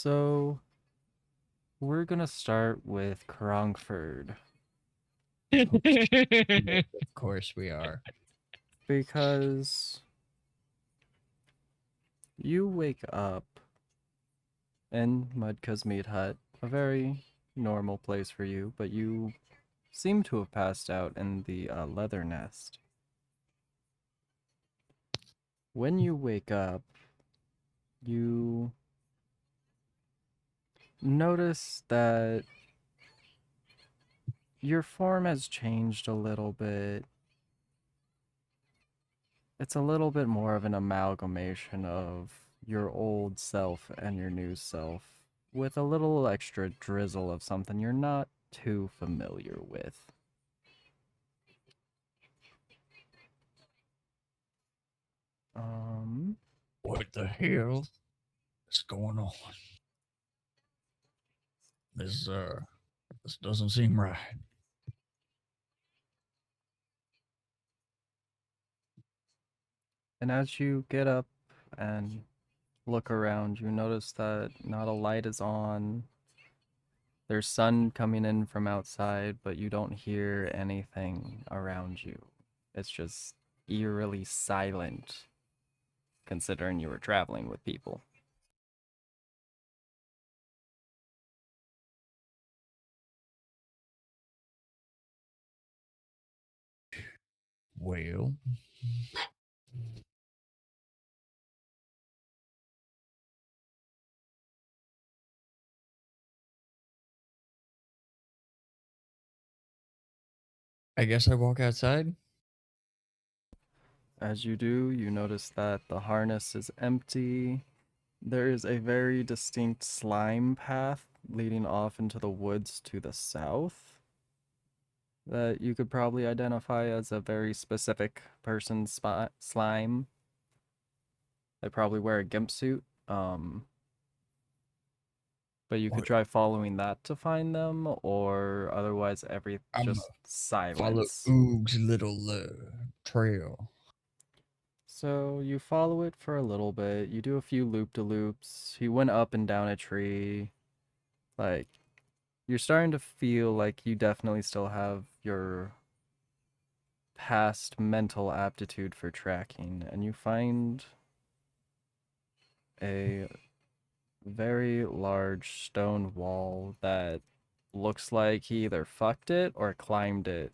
So we're gonna start with Crongford Of course we are. because you wake up in Mudka's Meat Hut, a very normal place for you, but you seem to have passed out in the leather nest. When you wake up, you notice that your form has changed a little bit. It's a little bit more of an amalgamation of your old self and your new self, with a little extra drizzle of something you're not too familiar with. Um, What the hell is going on? This this doesn't seem right. and as you get up and look around, you notice that not a light is on. There's sun coming in from outside, but you don't hear anything around you. It's just eerily silent, considering you were traveling with people. Well, I guess I walk outside. As you do, you notice that the harness is empty. There is a very distinct slime path leading off into the woods to the south that you could probably identify as a very specific person's spot slime. They probably wear a gimp suit. But you could What? try following that to find them, or otherwise I'm just follow silence. Oog's little trail. So you follow it for a little bit. You do a few loop-de-loops. He went up and down a tree. Like, you're starting to feel like you definitely still have your past mental aptitude for tracking, and you find a very large stone wall that looks like he either fucked it or climbed it.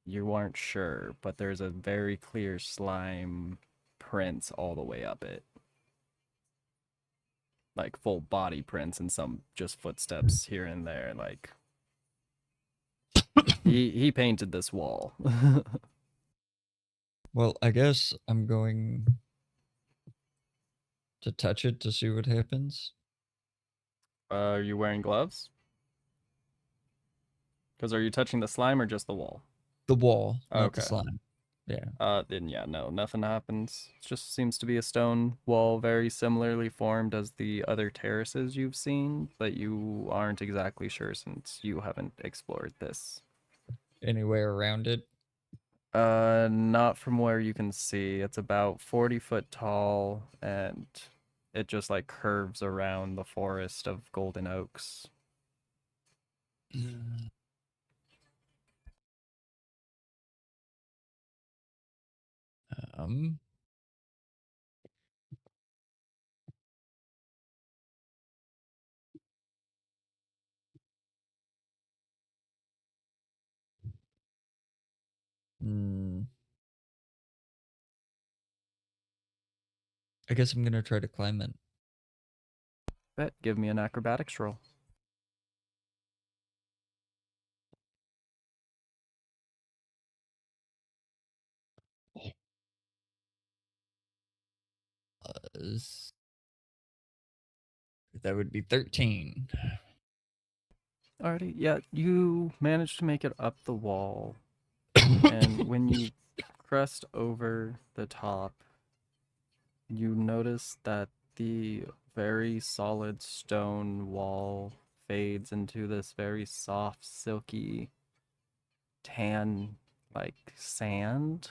You aren't sure, but there's a very clear slime prints all the way up it. Like full body prints and some just footsteps here and there. Like he painted this wall. Well, I guess I'm going to touch it to see what happens. Are you wearing gloves? Because are you touching the slime or just the wall? The wall, not the Okay. slime. Yeah. Then yeah, no, nothing happens. It just seems to be a stone wall, very similarly formed as the other terraces you've seen, but you aren't exactly sure since you haven't explored this. Anywhere around it. Not from where you can see. It's about 40 foot tall, and it just like curves around the forest of golden oaks. Um. Hmm. I guess I'm gonna try to climb it. Bet, give me an acrobatics roll. S- That would be 13. Alrighty, yeah, you managed to make it up the wall, and when you crest over the top, you notice that the very solid stone wall fades into this very soft, silky, tan, like sand.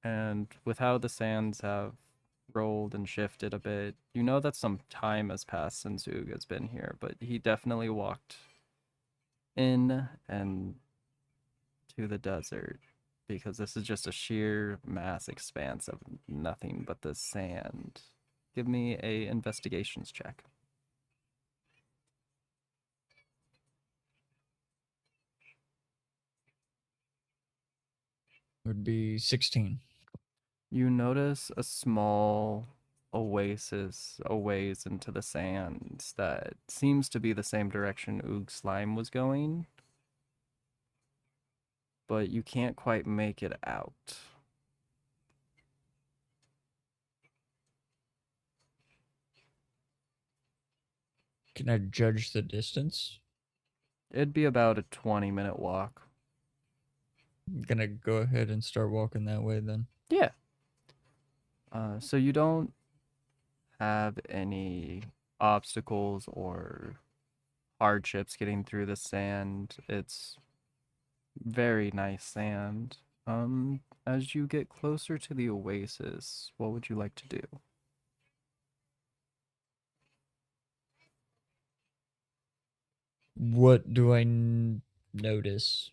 And with how the sands have rolled and shifted a bit. You know that some time has passed since Oog has been here, but he definitely walked in and to the desert because this is just a sheer mass expanse of nothing but the sand. Give me a investigations check. Would be 16. You notice a small oasis a ways into the sands that seems to be the same direction Oog Slime was going, but you can't quite make it out. Can I judge the distance? It'd be about a 20-minute walk. I'm gonna go ahead and start walking that way then. Yeah. So you don't have any obstacles or hardships getting through the sand. It's very nice sand. As you get closer to the oasis, what would you like to do? What do I notice?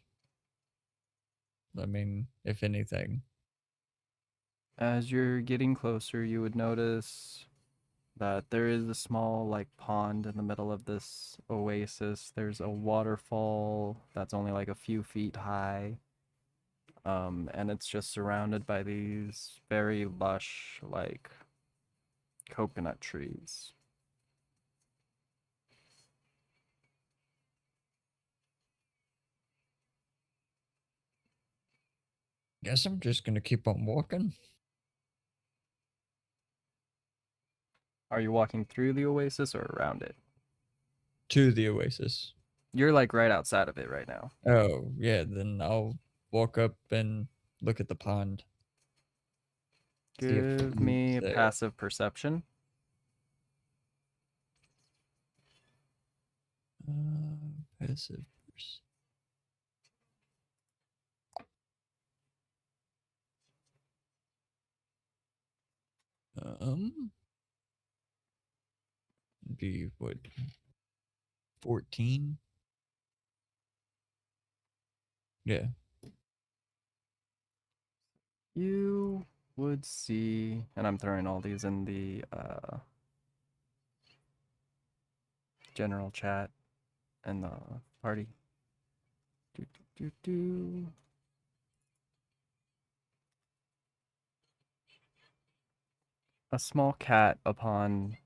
I mean, if anything. As you're getting closer, you would notice that there is a small like pond in the middle of this oasis. There's a waterfall that's only like a few feet high. And it's just surrounded by these very lush like coconut trees. Guess I'm just gonna keep on walking Are you walking through the oasis or around it? to the oasis. You're like right outside of it right now. Oh, yeah, then I'll walk up and look at the pond. See if Give Luke's me there. passive perception. Passive. Pers- Um, be what, 14? Yeah. You would see, and I'm throwing all these in the general chat and the party. Do, do, do, do. A small cat upon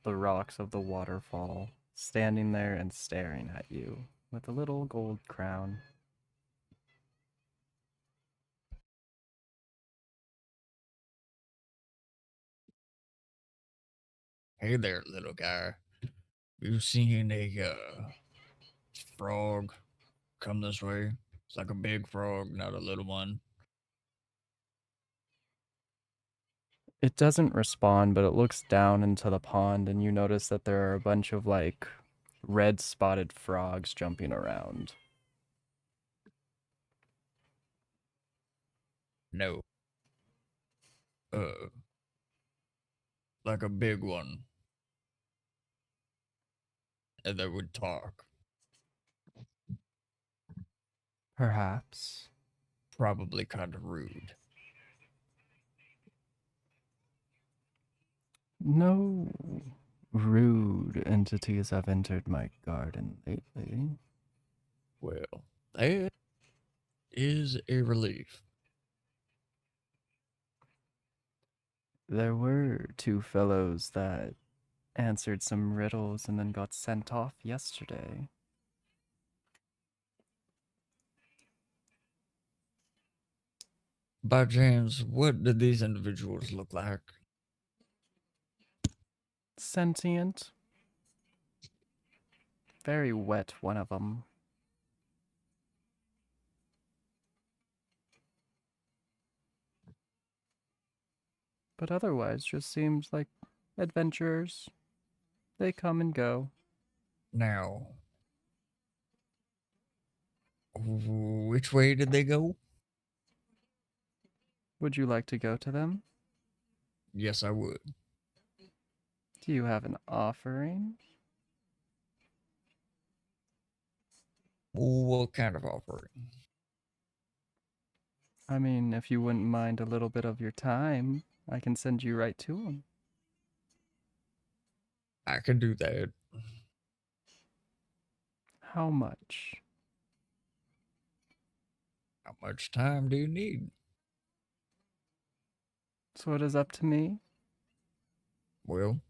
the rocks of the waterfall, standing there and staring at you with a little gold crown. Hey there, little guy. You seen a frog come this way? It's like a big frog, not a little one. It doesn't respond, but it looks down into the pond, and you notice that there are a bunch of like red spotted frogs jumping around. No. Uh, like a big one. And that would talk. Perhaps. Probably kind of rude. No rude entities have entered my garden lately. Well, that is a relief. There were two fellows that answered some riddles and then got sent off yesterday. By chance, what did these individuals look like? Sentient, very wet, one of them. But otherwise, just seems like adventurers. They come and go. Now, which way did they go? Would you like to go to them? Yes, I would. Do you have an offering? What kind of offering? I mean, if you wouldn't mind a little bit of your time, I can send you right to him. I can do that. How much? How much time do you need? So it is up to me? Well,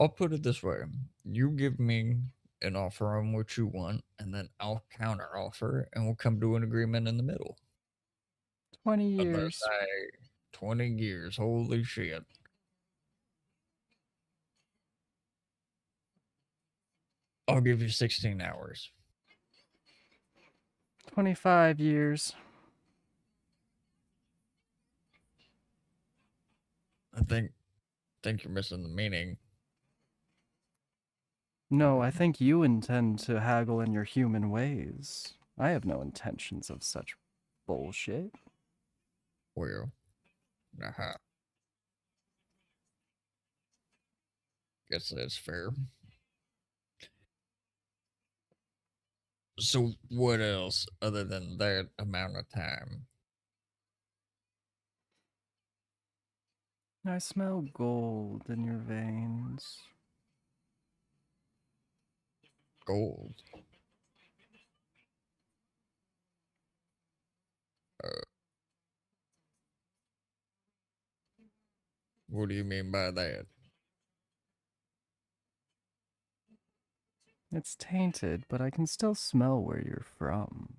I'll put it this way. You give me an offer on what you want, and then I'll counter offer, and we'll come to an agreement in the middle. 20 Unless years. I 20 years, holy shit. I'll give you 16 hours. 25 years. I think you're missing the meaning. No, I think you intend to haggle in your human ways. I have no intentions of such bullshit. Well, uh guess that's fair. So what else other than that amount of time? I smell gold in your veins. Gold. Uh, what do you mean by that? It's tainted, but I can still smell where you're from.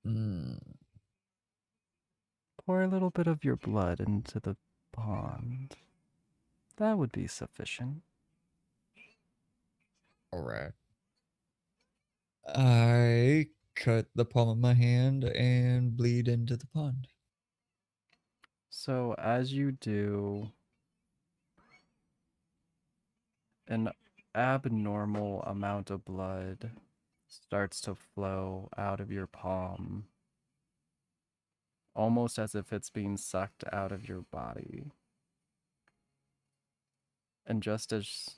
Hmm. Pour a little bit of your blood into the pond. That would be sufficient. All right. I cut the palm of my hand and bleed into the pond. So, as you do, an abnormal amount of blood starts to flow out of your palm, almost as if it's being sucked out of your body. And just as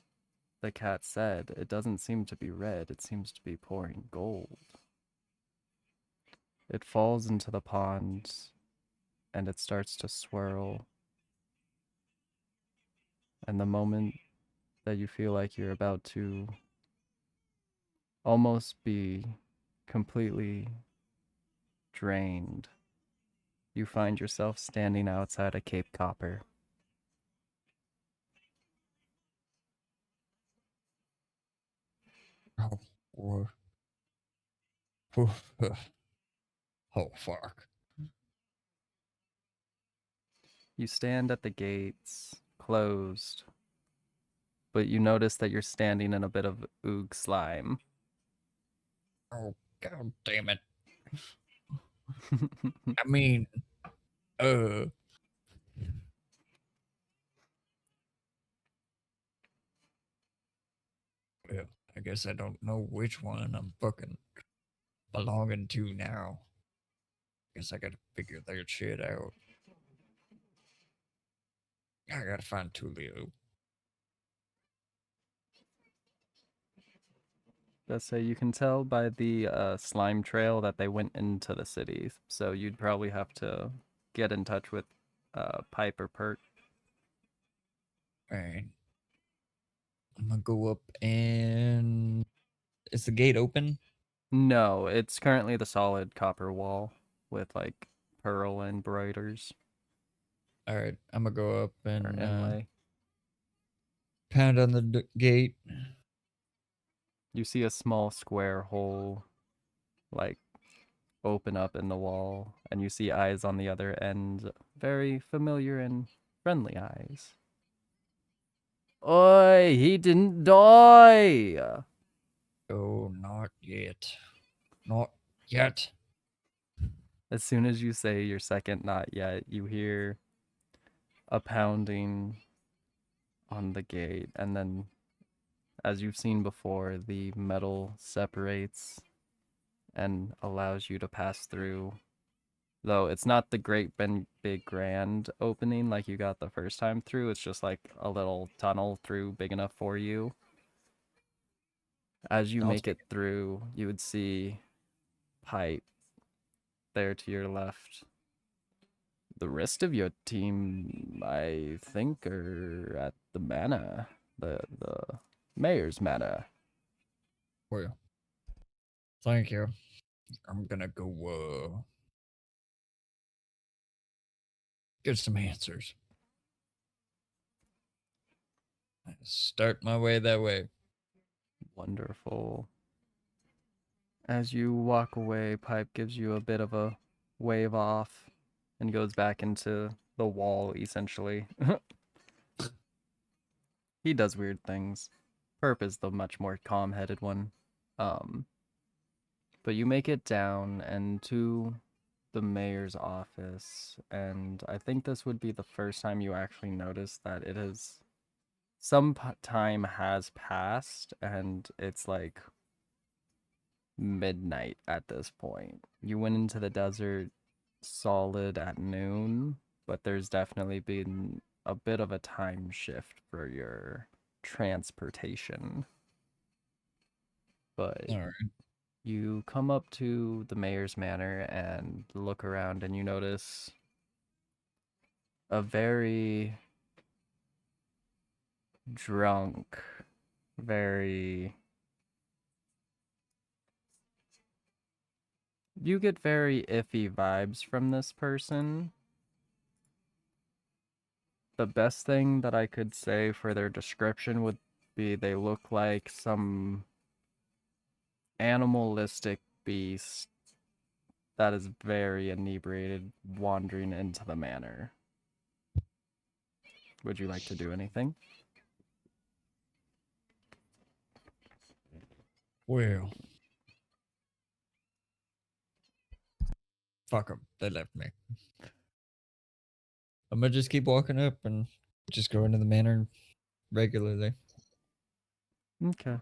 the cat said, it doesn't seem to be red, it seems to be pouring gold. It falls into the pond and it starts to swirl. And the moment that you feel like you're about to almost be completely drained, you find yourself standing outside a Cape Copper. Oh, wha- oh fuck. You stand at the gates, closed, but you notice that you're standing in a bit of oog slime. Oh god damn it. I mean, uh, well, I guess I don't know which one I'm fucking belonging to now. Guess I gotta figure that shit out. I gotta find Tulio. Let's say you can tell by the slime trail that they went into the city, so you'd probably have to get in touch with Pipe or Perk. Alright. I'm gonna go up and is the gate open? No, it's currently the solid copper wall with like pearl embroiders Alright, I'm gonna go up or and inlay. pound on the gate. You see a small square hole like open up in the wall, and you see eyes on the other end, very familiar and friendly eyes. Oi, he didn't die! Oh, not yet. Not yet. As soon as you say your second not yet, you hear a pounding on the gate, and then, as you've seen before, the metal separates, and allows you to pass through. Though it's not the great big grand opening like you got the first time through, it's just like a little tunnel through big enough for you. As you I'll make take it through, you would see Pipe there to your left. The rest of your team, I think, are at the manor, the mayor's manor. Well, thank you. I'm gonna go get some answers. Start my way that way. Wonderful. As you walk away, Pipe gives you a bit of a wave off and goes back into the wall, essentially. He does weird things. Perp is the much more calm-headed one. Um, but you make it down and to the mayor's office, and I think this would be the first time you actually notice that it is some time has passed, and it's like midnight at this point. You went into the desert solid at noon, but there's definitely been a bit of a time shift for your transportation. But All right. you come up to the mayor's manor and look around, and you notice a very drunk, very. You get very iffy vibes from this person. The best thing that I could say for their description would be they look like some animalistic beast that is very inebriated wandering into the manor. Would you like to do anything? Well, fuck them. They left me. I'm gonna just keep walking up and just go into the manor regularly. Okay.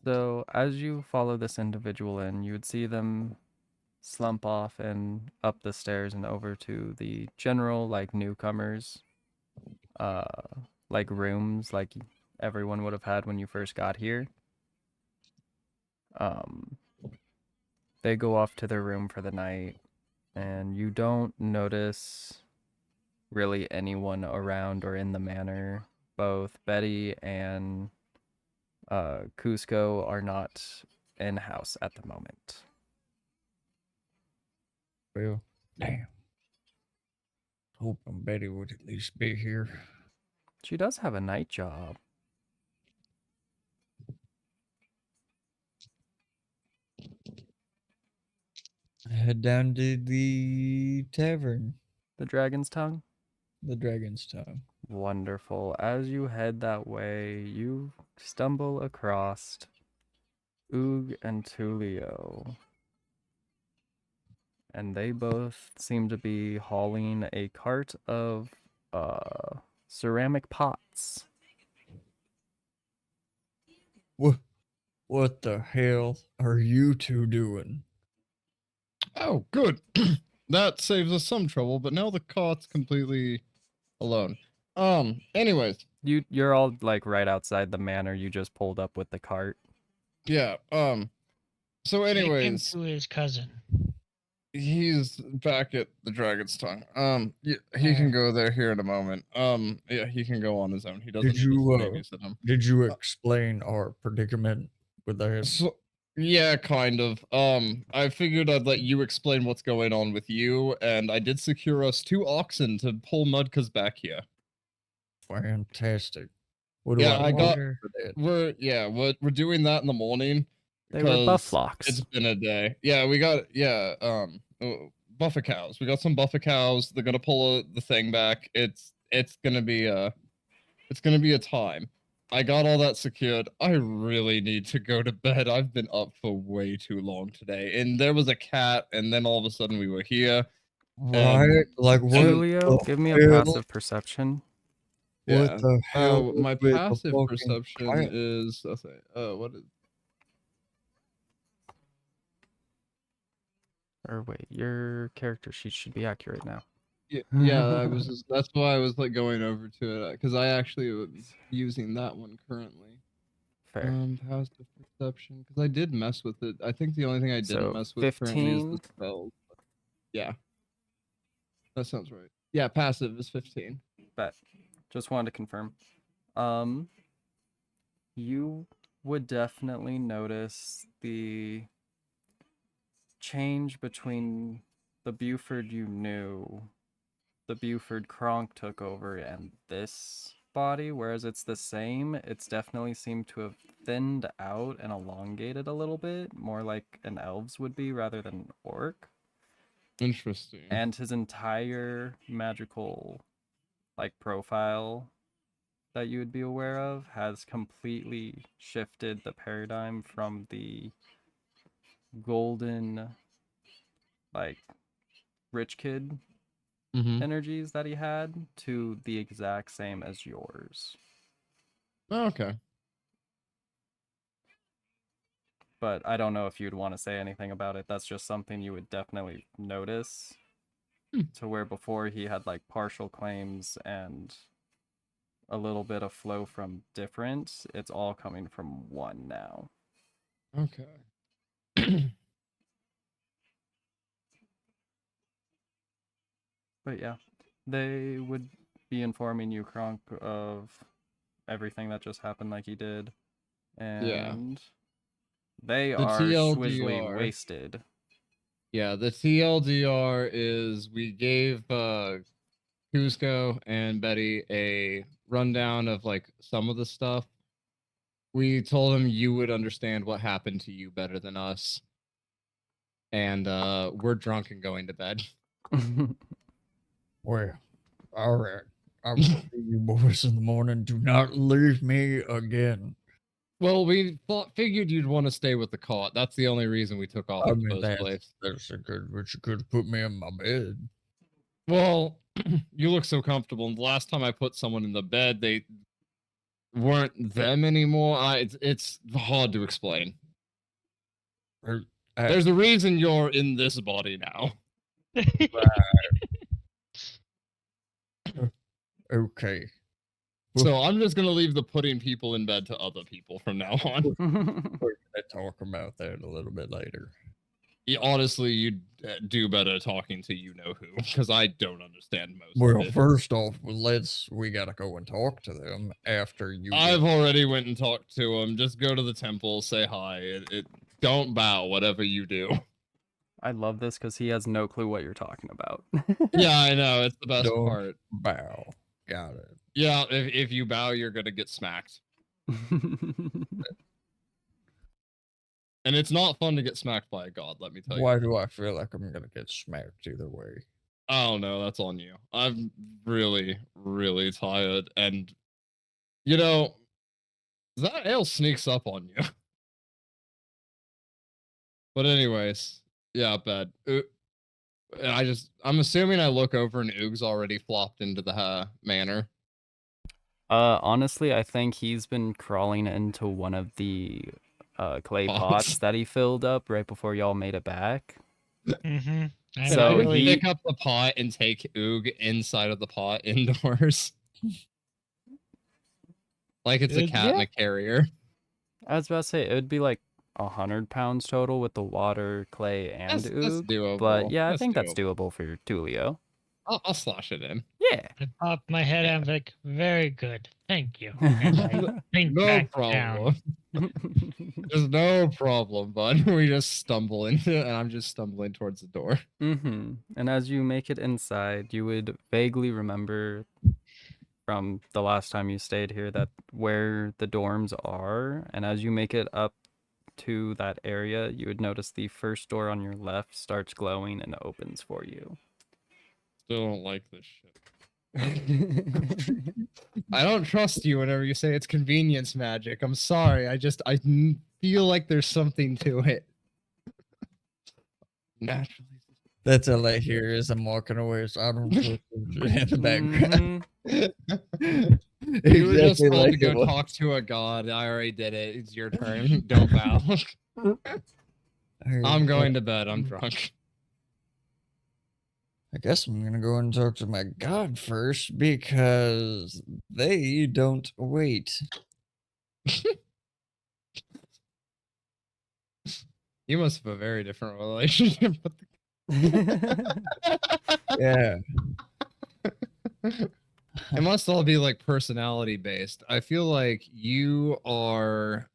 So as you follow this individual in, you would see them slump off and up the stairs and over to the general like newcomers uh like rooms like everyone would have had when you first got here. Um they go off to their room for the night, and you don't notice really anyone around or in the manor. Both Betty and Cusco are not in house at the moment. Well, damn. Hoping Betty would at least be here. She does have a night job. Head down to the tavern, The Dragon's Tongue? the Dragon's Tongue. Wonderful. As you head that way, you stumble across Oog and Tulio, and they both seem to be hauling a cart of ceramic pots. What the hell are you two doing? Oh, good. That saves us some trouble, but now the cart's completely alone. Anyways, You're all like right outside the manor. You just pulled up with the cart. yeah, so Take him anyways, to his cousin. he's back at the Dragon's Tongue. Yeah, he can Alright. go there here in a moment. Yeah, he can go on his own. He doesn't Did need us you to babysit him. did you Uh, explain our predicament with that? So, yeah, kind of. I figured I'd let you explain what's going on with you, and I did secure us 2 oxen to pull Mudka's back here. Fantastic. What do Yeah, I I got order for that? we're doing that in the morning They were because bufflocks. it's been a day. Yeah, we got buffer cows. We got some buffer cows. They're gonna pull the thing back. It's gonna be a time. I got all that secured. I really need to go to bed. I've been up for way too long today. And there was a cat, and then all of a sudden we were here. Right? Like what And Tulio, the give me a hell? passive perception. What yeah. the hell is My with the passive fucking perception cat? is what is Or wait, your character sheet should be accurate now. Yeah, I was just, that's why I was like going over to it because I actually was using that one currently. Fair. Passive perception because I did mess with it. I think the only thing I didn't So mess with currently is the 15. spells. Yeah, that sounds right. Yeah, passive is 15. Bet. Just wanted to confirm. You would definitely notice the change between the Buford you knew, the Buford Kronk took over, and this body, whereas it's the same, it's definitely seemed to have thinned out and elongated a little bit, more like an elves would be rather than an orc. Interesting. And his entire magical like profile that you would be aware of has completely shifted the paradigm from the golden like rich kid Mm-hmm. energies that he had to the exact same as yours. Okay. But I don't know if you'd want to say anything about it. That's just something you would definitely notice. To where before he had like partial claims and a little bit of flow from different, it's all coming from one now. Okay. But yeah, they would be informing you, Kronk, of everything that just happened like he did. And they The are Schwizzly TLDR. wasted. Yeah, the TLDR is we gave Kuzco and Betty a rundown of like some of the stuff. We told them you would understand what happened to you better than us. And we're drunk and going to bed. Well, all right. I will see you boys in the morning. Do not leave me again. Well, we figured you'd want to stay with the cot. That's the only reason we took off I in the mean, first place. that's a good, but you could have put me in my bed. Well, you look so comfortable. And the last time I put someone in the bed, they weren't them anymore. It's hard to explain. There's a reason you're in this body now. Okay. So I'm just gonna leave the putting people in bed to other people from now on. We're gonna talk about that a little bit later. Yeah, honestly, you'd do better talking to you know who, because I don't understand most Well, of it. first off, we gotta go and talk to them after you. I've already went and talked to them. Just go to the temple, say hi. Don't bow, whatever you do. I love this because he has no clue what you're talking about. Yeah, I know. It's the best Don't part. bow. Got it. Yeah, if you bow, you're gonna get smacked. And it's not fun to get smacked by a god, let me tell you. Why do I feel like I'm gonna get smacked either way? Oh no, that's on you. I'm really, really tired, and you know, that ale sneaks up on you. But anyways, yeah, bad. I'm assuming I look over and Oog's already flopped into the manor. Honestly, I think he's been crawling into one of the clay pots that he filled up right before y'all made it back. Mm-hmm. So I he pick up the pot and take Oog inside of the pot indoors. Like it's a cat in a carrier. I was about to say it would be like 100 pounds total with the water, clay, and That's Oog. doable. But yeah, I think doable. that's doable for your Tulio. I'll slash it in. Yeah. I popped my head. I'm like, very good, thank you. And I think No back problem. There's no problem, bud. We just stumble into it, and I'm just stumbling towards the door. And as you make it inside, you would vaguely remember from the last time you stayed here that where the dorms are, and as you make it up to that area, you would notice the first door on your left starts glowing and opens for you. Still don't like this shit. I don't trust you whenever you say it's convenience magic. I'm sorry. I feel like there's something to it. Naturally. That's all I hear is I'm walking away, so I don't put in the background. You were just told to go talk to a god. I already did it. It's your turn. Don't bow. I'm going to bed. I'm drunk. guess I'm gonna go and talk to my god first because they don't wait. You must have a very different relationship with Yeah. It must all be like personality based. I feel like you are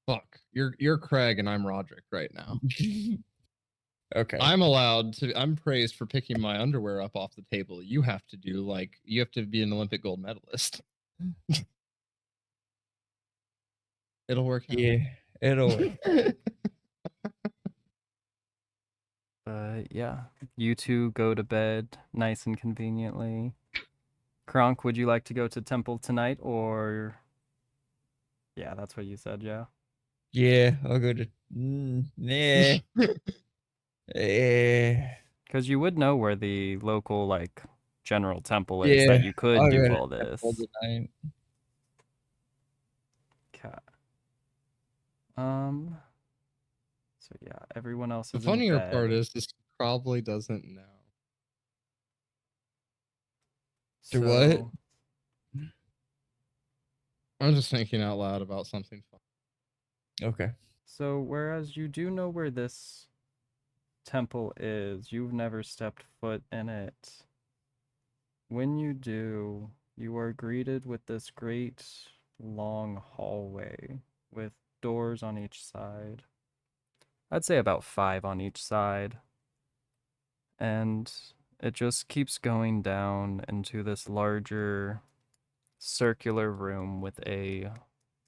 fuck. You're Craig and I'm Roderick right now. Okay. I'm praised for picking my underwear up off the table. You have to be an Olympic gold medalist. It'll work out. Yeah, it'll work. But yeah, you two go to bed nice and conveniently. Kronk, would you like to go to temple tonight or? Yeah, that's what you said, yeah. Yeah, I'll go to. Yeah. Yeah. Because you would know where the local, like, general temple is Yeah. that you could I'll do go all to this. temple tonight. Okay. So yeah, everyone else The is in funnier bed. part is this probably doesn't know. Do what? So, I'm just thinking out loud about something fun. Okay. So whereas you do know where this temple is, you've never stepped foot in it. When you do, you are greeted with this great long hallway with doors on each side. I'd say about 5 on each side. And it just keeps going down into this larger circular room with a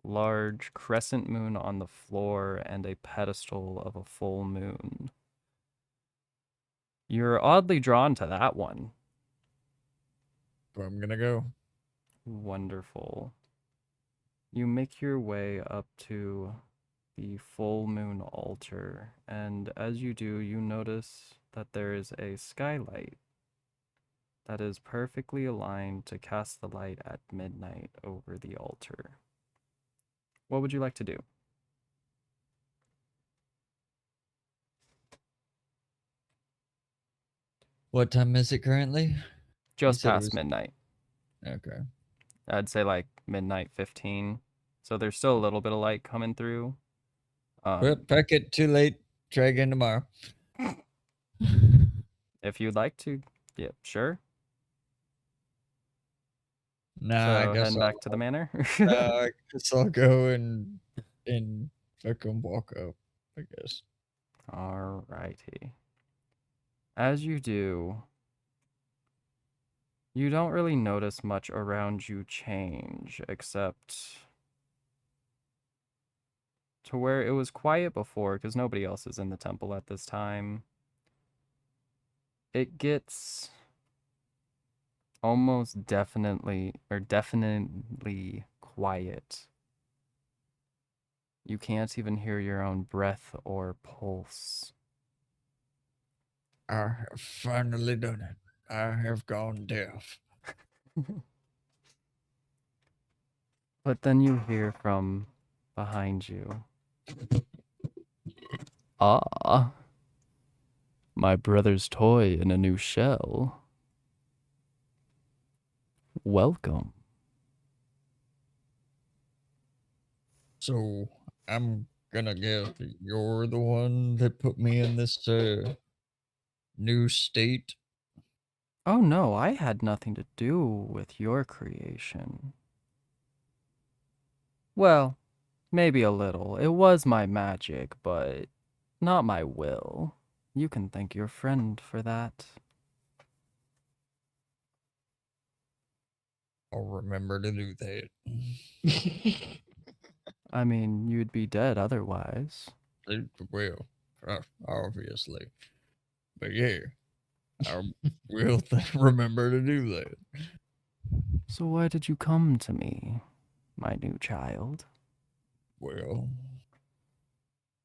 large crescent moon on the floor and a pedestal of a full moon. You're oddly drawn to that one. Where I'm gonna go. Wonderful. You make your way up to the full moon altar, and as you do, you notice that there is a skylight that is perfectly aligned to cast the light at midnight over the altar. What would you like to do? What time is it currently? Just said it past was- midnight. Okay. I'd say like midnight 15. So there's still a little bit of light coming through. Well, pack it too late. Try again tomorrow. If you'd like to, yeah, sure. Nah, So I guess heading back to the manor. I guess I'll go and fucking walk up. I guess. Alrighty. As you do, you don't really notice much around you change, except to where it was quiet before, because nobody else is in the temple at this time. It gets almost definitely quiet. You can't even hear your own breath or pulse. I have finally done it. I have gone deaf. But then you hear from behind you. Ah, my brother's toy in a new shell. Welcome. So I'm gonna guess that you're the one that put me in this new state. Oh no, I had nothing to do with your creation. Well, maybe a little. It was my magic, but not my will. You can thank your friend for that. I'll remember to do that. I mean, you'd be dead otherwise. Well, obviously. But yeah, I will remember to do that. So why did you come to me, my new child? Well,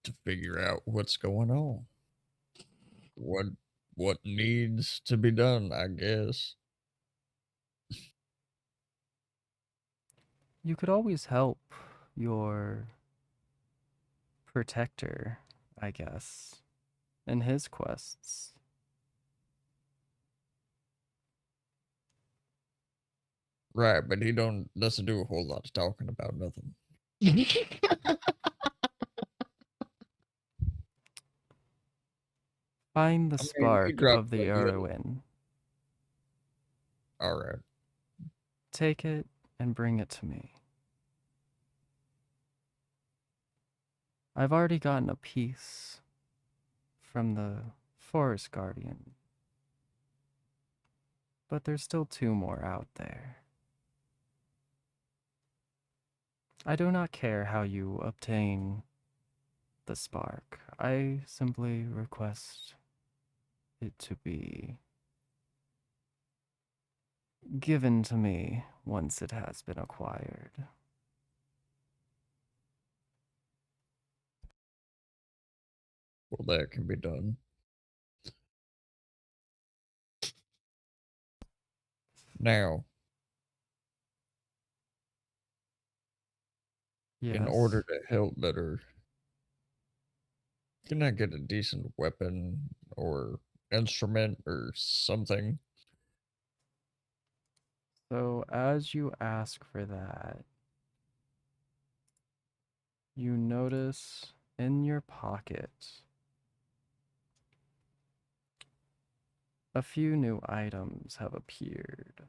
to figure out what's going on. What needs to be done, I guess. You could always help your protector, I guess, in his quests. Right, but he doesn't do a whole lot of talking about nothing. Find the I mean, he spark dropped of the a little. Irwin. All right. Take it and bring it to me. I've already gotten a piece from the Forest Guardian, but there's still 2 more out there. I do not care how you obtain the spark. I simply request it to be given to me once it has been acquired. Well, that can be done. Now, in Yes. order to help better, can I get a decent weapon or instrument or something? So as you ask for that, you notice in your pocket a few new items have appeared.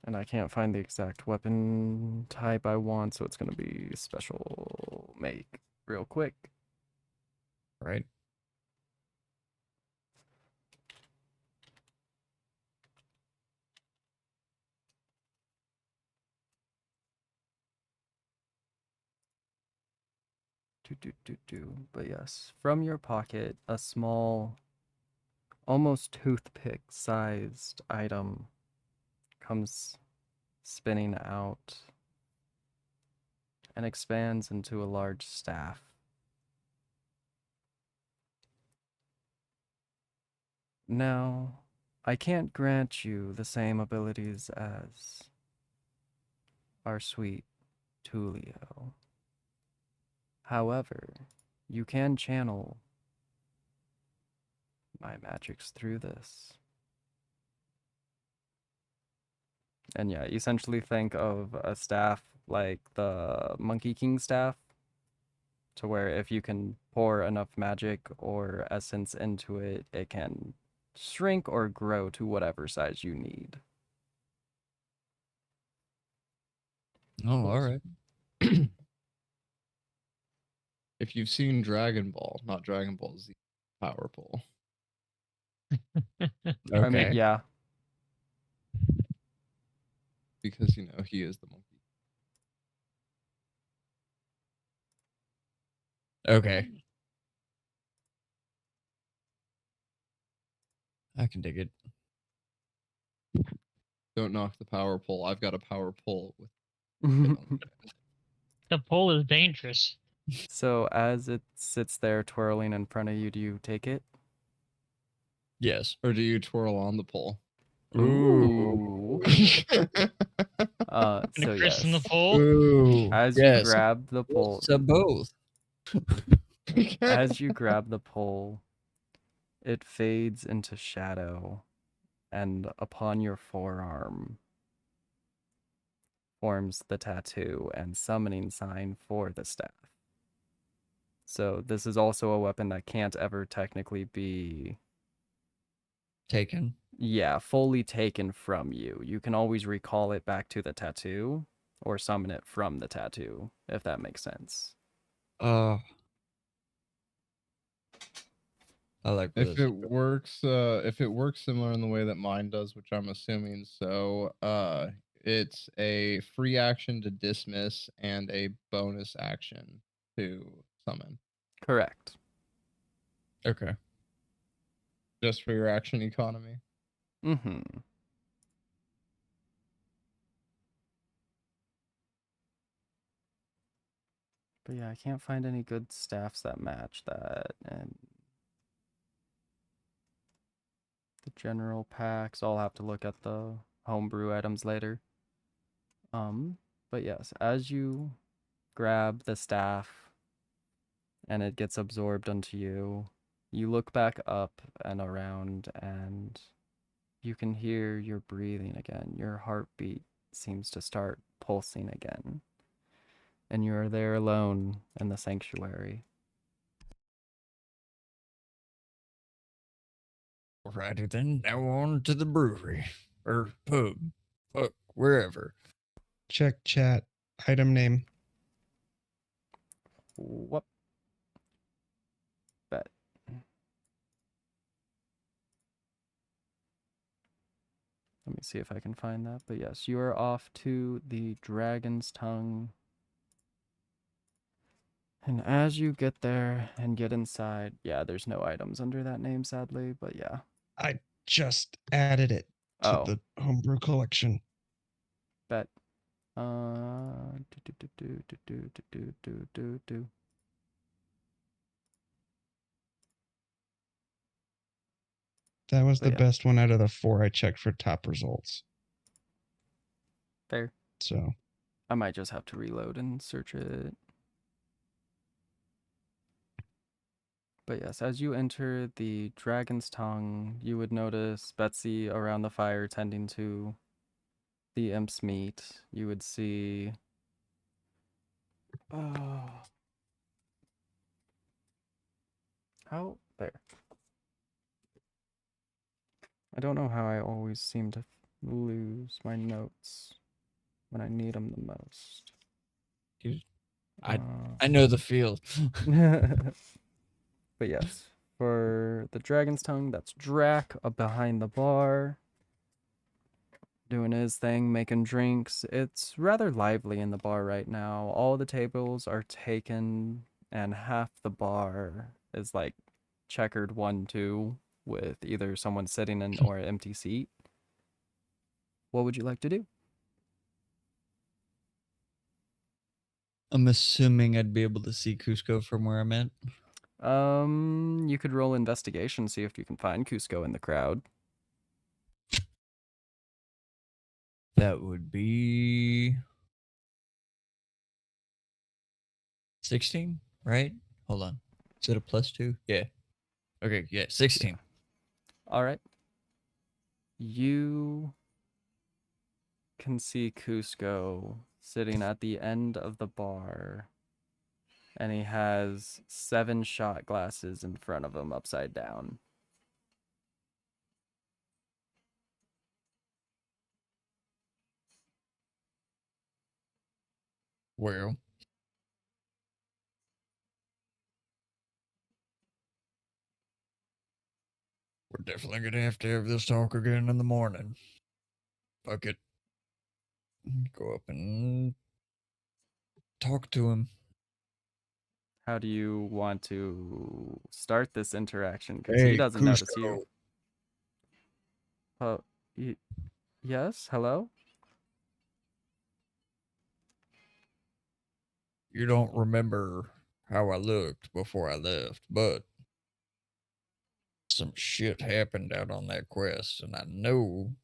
And I can't find the exact weapon type I want, so it's going to be special make real quick. Right? But yes, from your pocket, a small, almost toothpick sized item comes spinning out and expands into a large staff. Now, I can't grant you the same abilities as our sweet Tulio. However, you can channel my magics through this. And yeah, essentially think of a staff like the Monkey King staff, to where if you can pour enough magic or essence into it, it can shrink or grow to whatever size you need. Oh, all right. If you've seen Dragon Ball, not Dragon Ball Z, Power Pole. I mean, Okay. yeah. Because he is the monkey. Okay. I can dig it. Don't knock the power pole. I've got a power pole with The pole is dangerous. So as it sits there twirling in front of you, do you take it? Yes. or do you twirl on the pole? Ooh. Gonna So christen the yes. pole. Ooh. As you Yes. grab the pole, So both. as you grab the pole, it fades into shadow, and upon your forearm forms the tattoo and summoning sign for the staff. So this is also a weapon that can't ever technically be, Taken. yeah, fully taken from you. You can always recall it back to the tattoo or summon it from the tattoo, if that makes sense. I like where if this it is going. works similar in the way that mine does, which I'm assuming so, it's a free action to dismiss and a bonus action to summon. Correct. Okay. Just for your action economy. Mm-hmm. But yeah, I can't find any good staffs that match that, and the general packs. I'll have to look at the homebrew items later. But yes, as you grab the staff and it gets absorbed onto you, You look back up and around, and you can hear your breathing again. Your heartbeat seems to start pulsing again. And you are there alone in the sanctuary. Alrighty then, now on to the brewery. Or pub. Fuck, wherever. Check chat. Item name. What? Bet. Let me see if I can find that. But yes, you are off to the Dragon's Tongue. And as you get there and get inside, yeah, there's no items under that name, sadly, but yeah. I just added it to Oh, the homebrew collection. bet. Do. That was But the yeah. best one out of the 4 I checked for top results. Fair. So I might just have to reload and search it. But yes, as you enter the Dragon's Tongue, you would notice Betsy around the fire tending to the imp's meat. You would see... Oh. How? There. I don't know how I always seem to lose my notes when I need them the most. I know the feel. But yes, for the Dragon's Tongue, that's Drac behind the bar, doing his thing, making drinks. It's rather lively in the bar right now. All the tables are taken, and half the bar is like checkered 1-2 with either someone sitting in or an empty seat. What would you like to do? I'm assuming I'd be able to see Cusco from where I'm at. You could roll investigation, see if you can find Cusco in the crowd. That would be 16, right? Hold on. Is it a +2? Yeah. Okay, yeah, 16. All right. You can see Cusco sitting at the end of the bar, and he has 7 shot glasses in front of him upside down. Well, we're definitely gonna have to have this talk again in the morning. Fuck it. Go up and talk to him. How do you want to start this interaction? Because he Hey, doesn't notice Cusco. you. Oh, yes? Hello? You don't remember how I looked before I left, but some shit happened out on that quest, and I know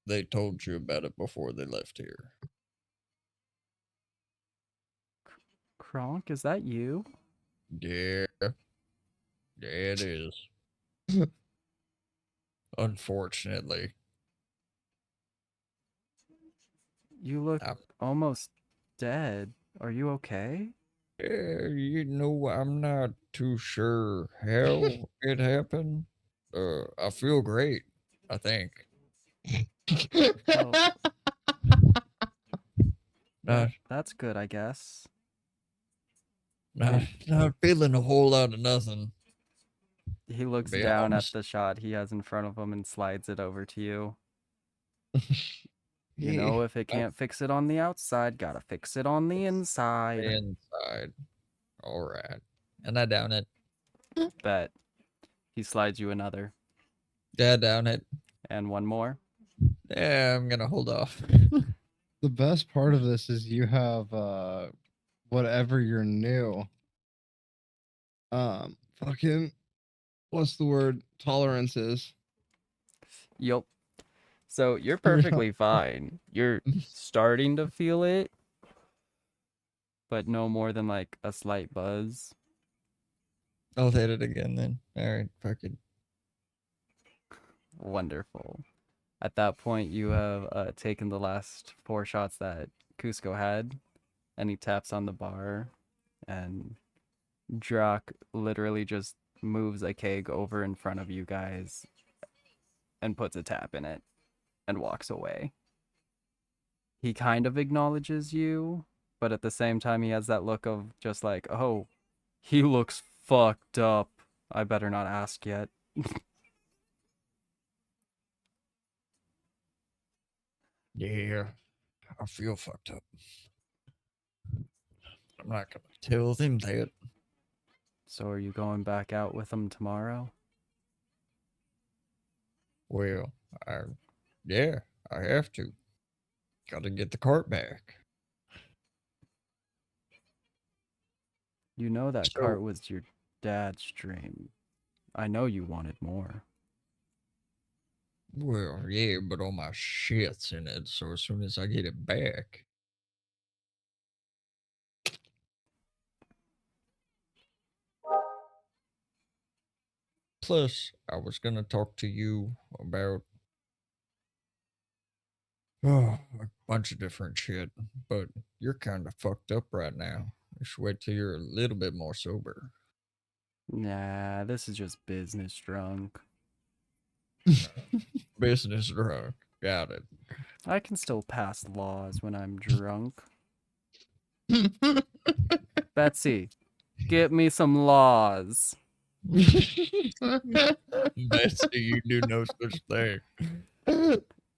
they told you about it before they left here. Kronk, is that you? Yeah. Yeah, it is. Unfortunately. You look I, almost dead. Are you okay? I'm not too sure how it happened. I feel great, I think. Well, Not, that's good, I guess. not feeling a whole lot of nothing, He to looks be down at honest. the shot he has in front of him and slides it over to you. You Yeah. know, if it can't fix it on the outside, gotta fix it on the inside. Inside. All right. And I down it. Bet. He slides you another. Yeah, down it. And one more. Yeah, I'm gonna hold off. The best part of this is you have whatever your new fucking what's the word tolerance is. Yup. So you're You're not- perfectly fine. You're starting to feel it, but no more than like a slight buzz. I'll hit it again then. All right, fuck it. Wonderful. At that point, you have taken the last 4 shots that Cusco had, and he taps on the bar, and Drak literally just moves a keg over in front of you guys and puts a tap in it and walks away. He kind of acknowledges you, but at the same time, he has that look of just like, oh, he looks fucked up. I better not ask yet. Yeah, I feel fucked up. I'm not gonna tell them that. So are you going back out with him tomorrow? Well, yeah, I have to. Gotta get the cart back. You know that So- cart was your dad's dream. I know you wanted more. Well, yeah, but all my shit's in it, so as soon as I get it back. Plus, I was gonna talk to you about a bunch of different shit, but you're kind of fucked up right now. You should wait till you're a little bit more sober. Nah, this is just business drunk. Business drunk. Got it. I can still pass laws when I'm drunk. Betsy, get me some laws. Betsy, you do no such thing.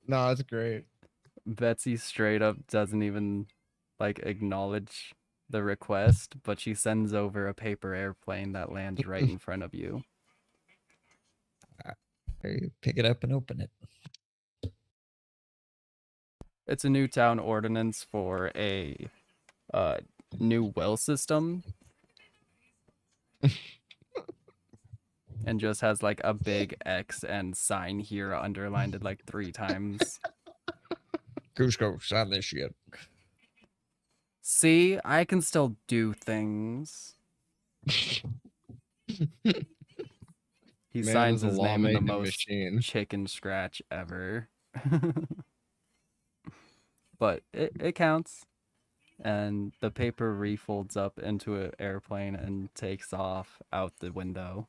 No, it's great. Betsy straight up doesn't even like acknowledge the request, but she sends over a paper airplane that lands right in front of you. Hey, pick it up and open it. It's a new town ordinance for a new well system. And just has like a big X and sign here underlined like 3 times. Cusco, sign this shit. See, I can still do things. He Man signs is a his name in the lawmaking most machine. chicken scratch ever. But it counts. And the paper refolds up into an airplane and takes off out the window.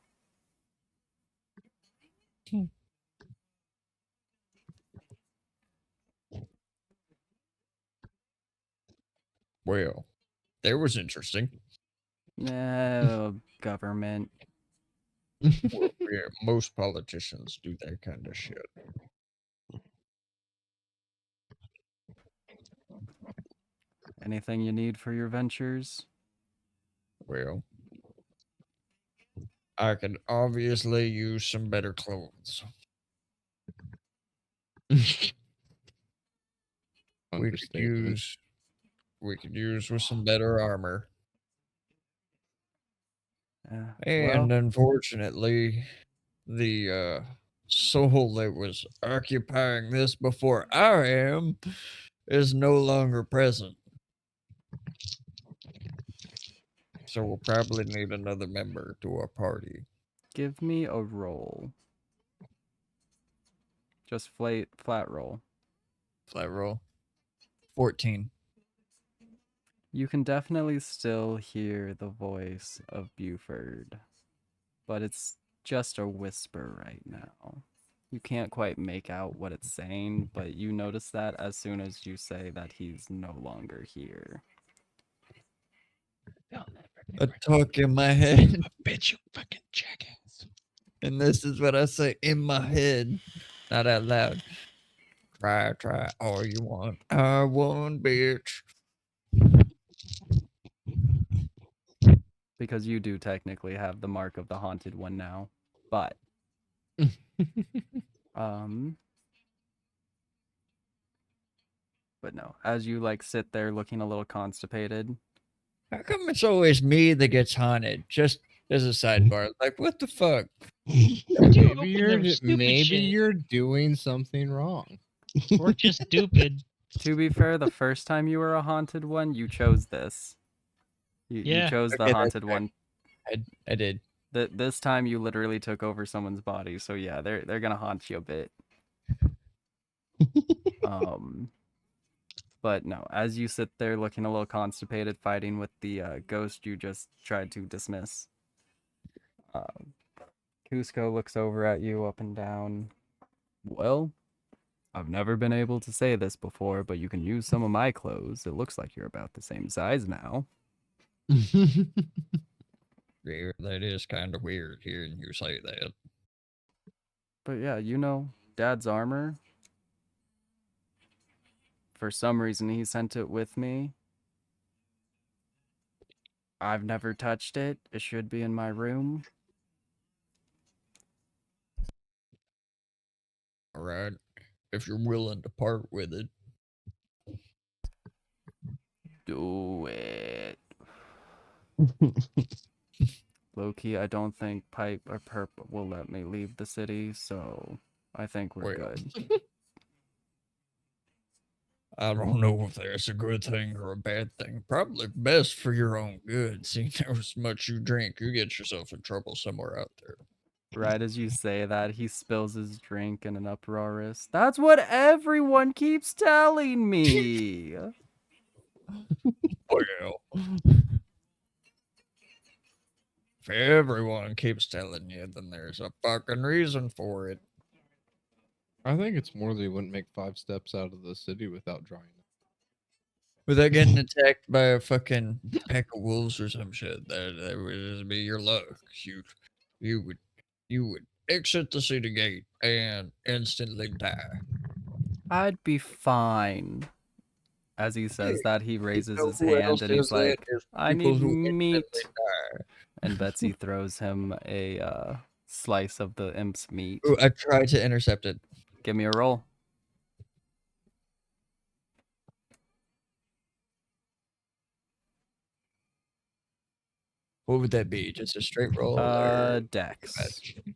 Well, that was interesting. Government. Well, yeah, most politicians do that kind of shit. Anything you need for your ventures? Well, I could obviously use some better clothes. We could use with some better armor. And Well, unfortunately, the soul that was occupying this before I am is no longer present. So we'll probably need another member to our party. give me a roll. Just flat roll. Flat roll. 14. You can definitely still hear the voice of Buford, but it's just a whisper right now. You can't quite make out what it's saying, but you notice that as soon as you say that he's no longer here. A talk in my head. Bitch, you fucking jackass. And this is what I say in my head, not out loud. Try all you want. I won, bitch. Because you do technically have the mark of the haunted one now. But but no, as you like sit there looking a little constipated, How come it's always me that gets haunted? Just as a sidebar, like what the fuck? You Maybe open you're them stupid maybe shit. you're doing something wrong. Or just stupid. to be fair, the first time you were a haunted one, you chose this. You Yeah. chose the Okay, that's haunted fair. one. I did. This time you literally took over someone's body, so yeah, they're gonna haunt you a bit. Um, but no, as you sit there looking a little constipated, fighting with the ghost you just tried to dismiss, Cusco looks over at you up and down. Well, I've never been able to say this before, but you can use some of my clothes. It looks like you're about the same size now. Yeah, that is kind of weird hearing you say that. But yeah, Dad's armor. For some reason, he sent it with me. I've never touched it. It should be in my room. All right, if you're willing to part with it. Do it. Low-key, I don't think Pipe or Perp will let me leave the city, so I think we're Well, good. I don't know if that's a good thing or a bad thing. Probably best for your own good. Seeing as much you drink, you get yourself in trouble somewhere out there. Right as you say that, he spills his drink in an uproarious, "That's what everyone keeps telling me!" Well, if everyone keeps telling you, then there's a fucking reason for it. I think it's more they wouldn't make 5 steps out of the city without drying. Without getting attacked by a fucking pack of wolves or some shit, that would just be your luck. You would, you would exit the city gate and instantly die. I'd be fine. As he says that, he You raises know his who else hand and he's does that? like, Is "I people need who instantly meat." die. And Betsy throws him a slice of the imp's meat. Ooh, I tried to intercept it. Give me a roll. What would that be? Just a straight roll or Dex.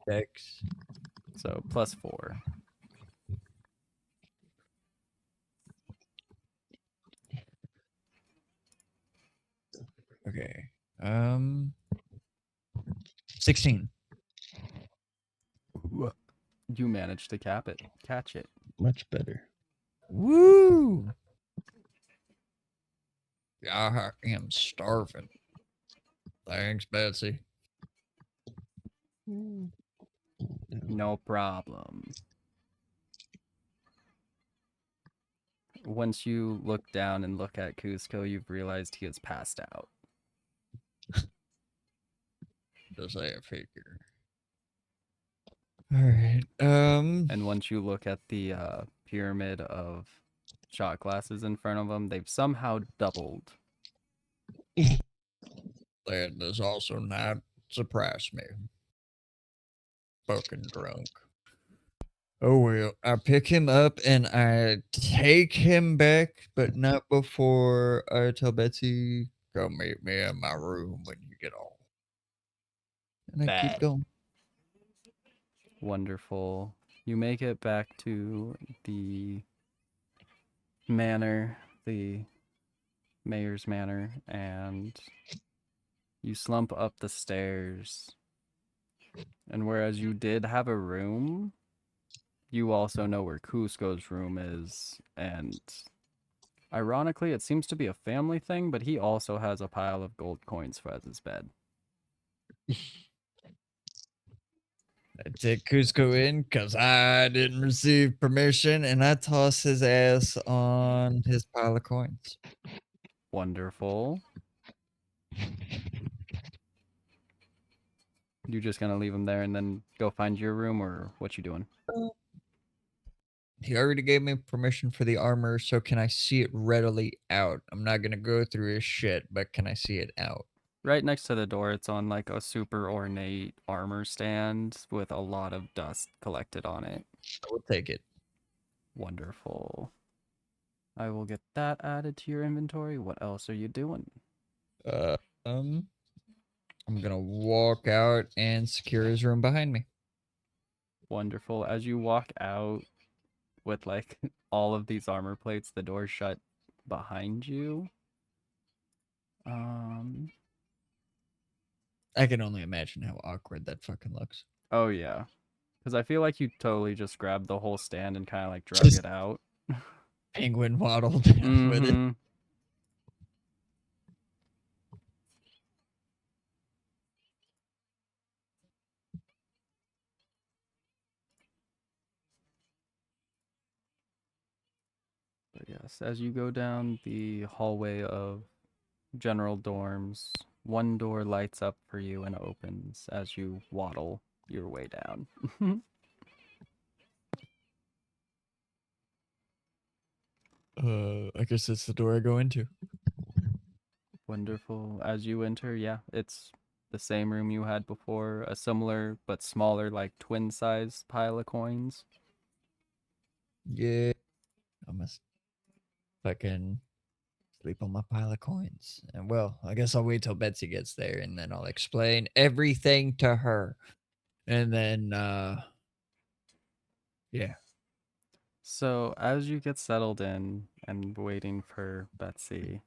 dex? So +4. Okay. 16. You managed to catch it. Much better. Woo! I am starving. Thanks, Betsy. No problem. Once you look down and look at Cusco, you've realized he has passed out. Does I figure? All right. And once you look at the pyramid of shot glasses in front of him, they've somehow doubled. That does also not surprise me. Fucking drunk. Oh well, I pick him up and I take him back, but not before I tell Betsy, "Come meet me in my room when you get home." And I keep Bet. going. Wonderful. You make it back to the manor, the mayor's manor, and you slump up the stairs. And whereas you did have a room, you also know where Cusco's room is. And ironically, it seems to be a family thing, but he also has a pile of gold coins as his bed. I take Cusco in because I didn't receive permission, and I toss his ass on his pile of coins. Wonderful. You just gonna leave him there and then go find your room, or what you doing? He already gave me permission for the armor, so can I see it readily out? I'm not gonna go through his shit, but can I see it out? Right next to the door, it's on like a super ornate armor stand with a lot of dust collected on it. I will take it. Wonderful. I will get that added to your inventory. What else are you doing? I'm gonna walk out and secure his room behind me. Wonderful. As you walk out with like all of these armor plates, the door shut behind you. I can only imagine how awkward that fucking looks. Oh yeah, because I feel like you totally just grabbed the whole stand and kind of like drug Just it out. penguin waddled down with it. Mm-hmm. But yes, as you go down the hallway of general dorms, one door lights up for you and opens as you waddle your way down. I guess that's the door I go into. Wonderful. As you enter, yeah, it's the same room you had before, a similar but smaller, like twin size pile of coins. Yeah. I must fucking sleep on my pile of coins. And well, I guess I'll wait till Betsy gets there and then I'll explain everything to her. And then yeah. So, as you get settled in and waiting for Betsy,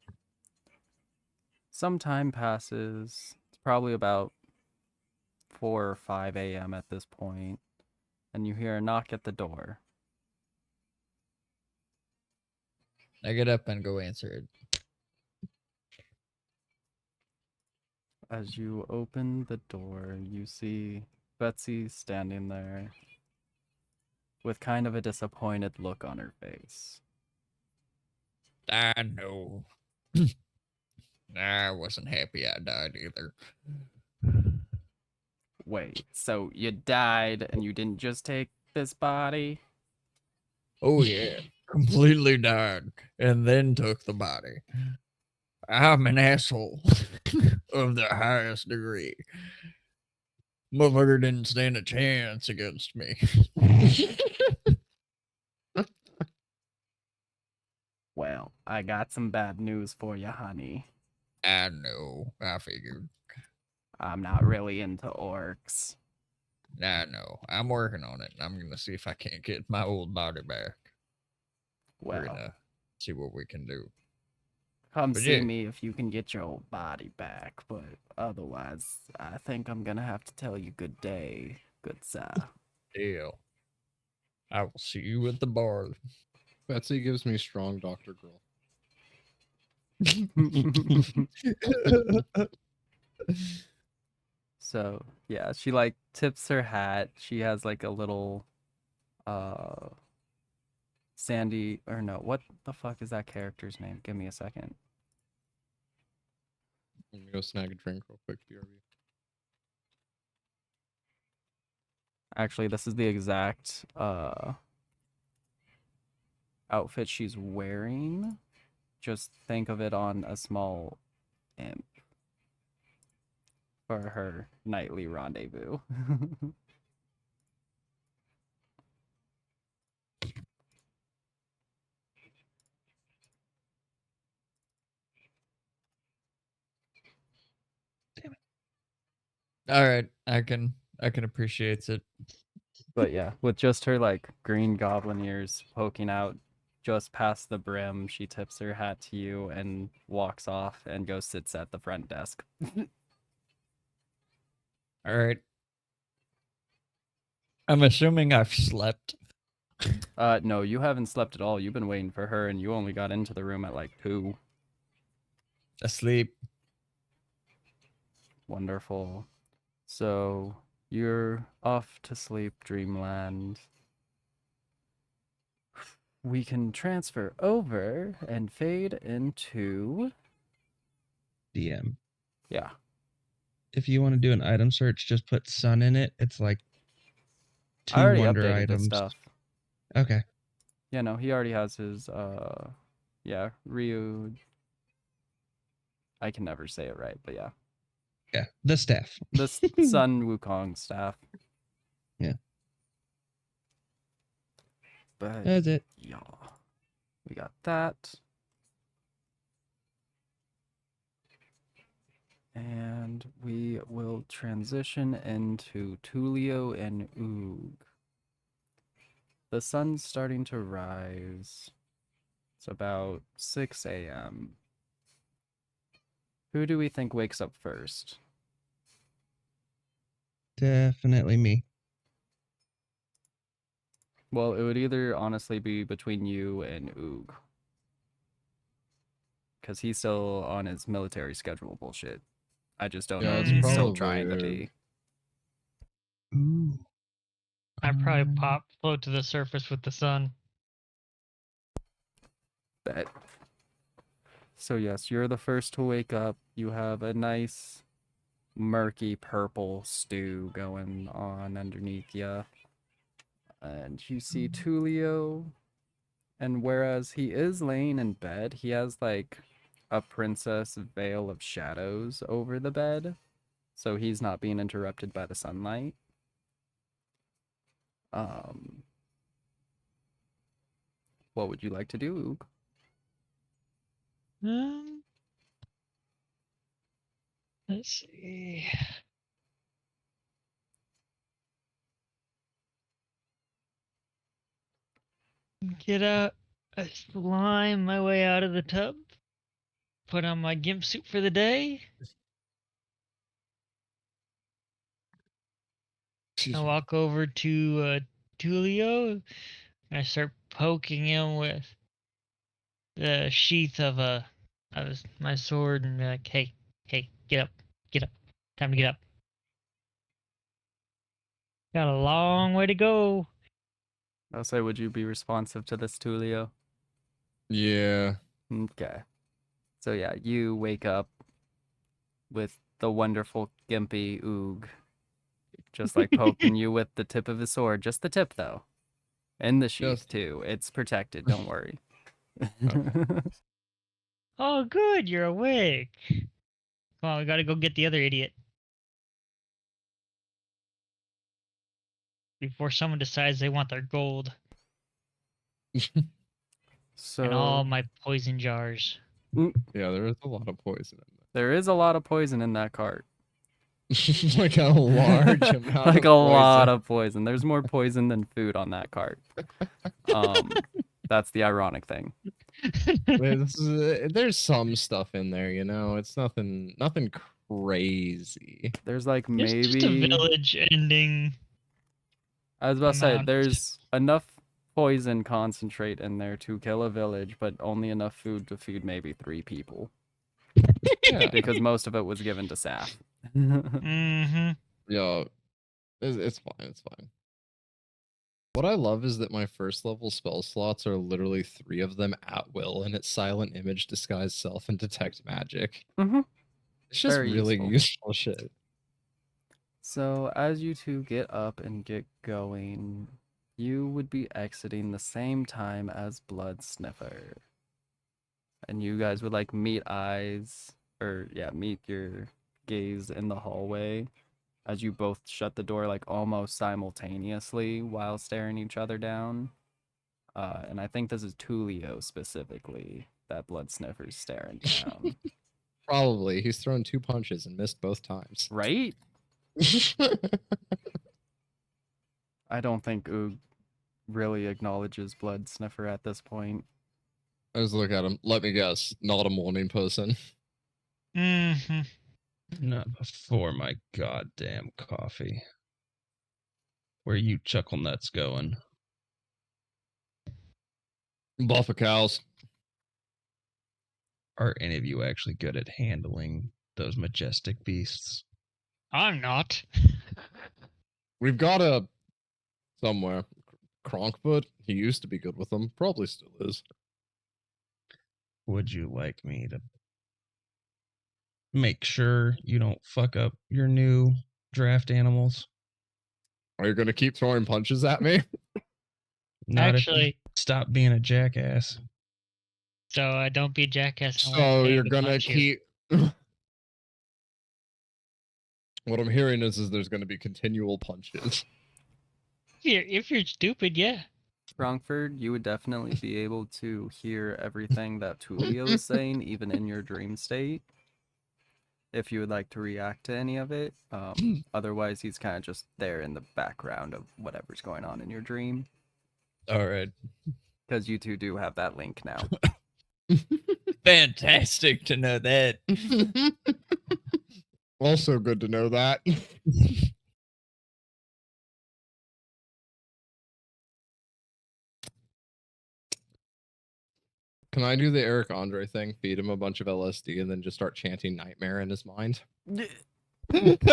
some time passes. It's probably about 4 or 5 a.m. at this point, and you hear a knock at the door. I get up and go answer it. As you open the door, you see Betsy standing there with kind of a disappointed look on her face. I know. I wasn't happy I died either. Wait, so you died and you didn't just take this body? Oh yeah. Completely died and then took the body. I'm an asshole of the highest degree. Motherfucker didn't stand a chance against me. Well, I got some bad news for you, honey. I know. I figured. I'm not really into orcs. I know. I'm working on it. I'm gonna see if I can't get my old body back. We're Well, gonna see what we can do. come But see yeah, me if you can get your old body back, but otherwise, I think I'm gonna have to tell you good day, good sir. deal. I will see you at the bar. Betsy gives me strong Dr. Girl. So, yeah, she like tips her hat. She has like a little uh Sandy or no, what the fuck is that character's name? Give me a second. I'm gonna go snag a drink real quick, BRB. Actually, this is the exact outfit she's wearing. Just think of it on a small imp for her nightly rendezvous. All right, I can appreciate it. But yeah, with just her like green goblin ears poking out just past the brim, she tips her hat to you and walks off and goes sits at the front desk. All right. I'm assuming I've slept. No, you haven't slept at all. You've been waiting for her and you only got into the room at like 2. Asleep. Wonderful. So you're off to sleep, Dreamland. We can transfer over and fade into. DM. Yeah. If you want to do an item search, just put sun in it. It's like I 2 already wonder updated this items. stuff. Okay. Yeah, no, he already has his yeah, Ryu. I can never say it right, but yeah. Yeah. The staff. This Sun Wukong staff. Yeah. But That's it. yeah. We got that. And we will transition into Tulio and Oog. The sun's starting to rise. It's about 6 a.m. Who do we think wakes up first? Definitely me. Well, it would either honestly be between you and Oog. Because he's still on his military schedule bullshit. I just don't Yeah, know if it's he's still probably trying to Oog. be. Ooh. I probably Um, float to the surface with the sun. Bet. So yes, you're the first to wake up. You have a nice murky purple stew going on underneath you. And you see Tulio. And whereas he is laying in bed, he has like a princess veil of shadows over the bed. So he's not being interrupted by the sunlight. Um, what would you like to do, Oog? Let's see. Get out, slime my way out of the tub. Put on my gimp suit for the day. Excuse I me. walk over to Tulio and I start poking him with the sheath of my sword and be like, hey, get up, time to get up. Got a long way to go. I'll say, would you be responsive to this, Tulio? Yeah. Okay. So yeah, you wake up with the wonderful gimpy Oog, just like poking you with the tip of his sword. Just the tip, though. And the sheath, Just- too. It's protected, don't worry. Oh, good, you're awake. Come on, we gotta go get the other idiot before someone decides they want their gold and all So, my poison jars. Yeah, there is a lot of poison in there is a lot of poison in that cart. there. Like a large amount Like of a lot poison. of poison. There's more poison than food on that cart. That's the ironic thing. There's some stuff in there, you know. It's nothing crazy. There's like It's just a maybe, village ending. I was about to say, amount. there's enough poison concentrate in there to kill a village, but only enough food to feed maybe 3 people. Yeah. Because most of it was given to Saf. Mm-hmm. Yeah. It's fine. It's fine. What I love is that my first level spell slots are literally 3 of them at will, and it's silent image, disguise self, and detect magic. Mm-hmm. It's just Very really useful. useful shit. So, as you two get up and get going, you would be exiting the same time as Blood Sniffer. And you guys would like meet eyes, or yeah, meet your gaze in the hallway as you both shut the door like almost simultaneously while staring each other down. And I think this is Tulio specifically that Blood Sniffer's staring down. Probably. He's thrown 2 punches and missed both times. Right? I don't think Oog really acknowledges Blood Sniffer at this point. I just look at him. Let me guess. Not a morning person. Mm-hmm. Not before my goddamn coffee. Where you chuckle nuts going? Buffer cows. Are any of you actually good at handling those majestic beasts? I'm not. We've got a somewhere. Cronkfoot. He used to be good with them. Probably still is. Would you like me to make sure you don't fuck up your new draft animals? Are you gonna keep throwing punches at me? Not if you Actually, stop being a jackass. so don't be a jackass. I won't So pay you're to gonna punch you. keep. What I'm hearing is there's gonna be continual punches. If you're stupid, yeah. Wrongford, you would definitely be able to hear everything that Tulio is saying, even in your dream state. If you would like to react to any of it. Otherwise, he's kind of just there in the background of whatever's going on in your dream. All right. Because you two do have that link now. Fantastic to know that. Also good to know that. Can I do the Eric Andre thing? Feed him a bunch of LSD and then just start chanting Nightmare in his mind? You would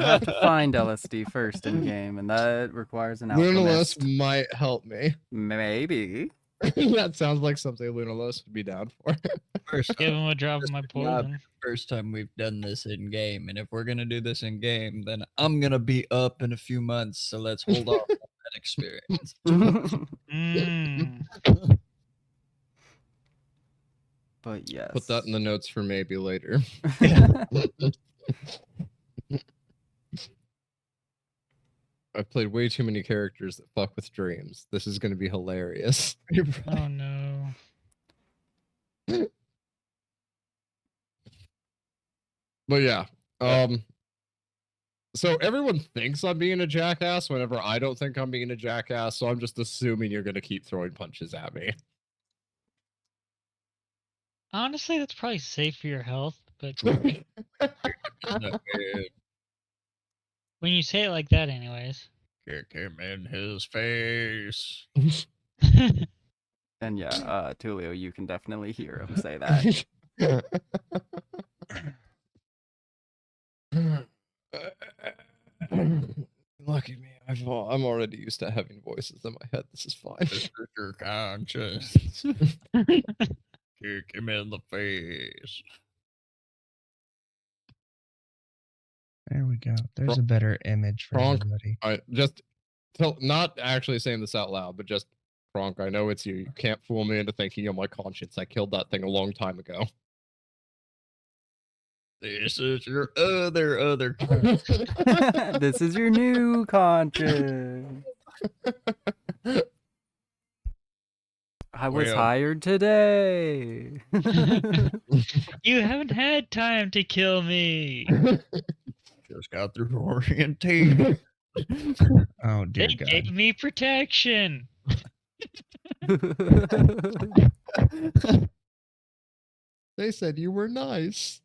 have to find LSD first in game, and that requires an Lunalist alchemist. might help me. Maybe. That sounds like something Lunalist would be down for. First Give time, him a drop of this my is not poison. the first time we've done this in game, and if we're gonna do this in game, then I'm gonna be up in a few months. So let's hold off on that experience. Mm. But yes. Put that in the notes for maybe later. I've played way too many characters that fuck with dreams. This is going to be hilarious. Oh no. But yeah. So everyone thinks I'm being a jackass whenever I don't think I'm being a jackass, so I'm just assuming you're going to keep throwing punches at me. Honestly, that's probably safe for your health, but when you say it like that, anyways. Kick him in his face. And yeah, Tulio, you can definitely hear him say that. Look at me. I'm already used to having voices in my head. This is fine. This is your conscience. Kick him in the face. There we go. There's a better image for Kronk. everybody. I just not actually saying this out loud, but just Kronk, I know it's you. You can't fool me into thinking of my conscience. I killed that thing a long time ago. This is your other. This is your new conscience. I was Well. hired today. You haven't had time to kill me. Just got through orientation. Oh They dear God. gave me protection. They said you were nice.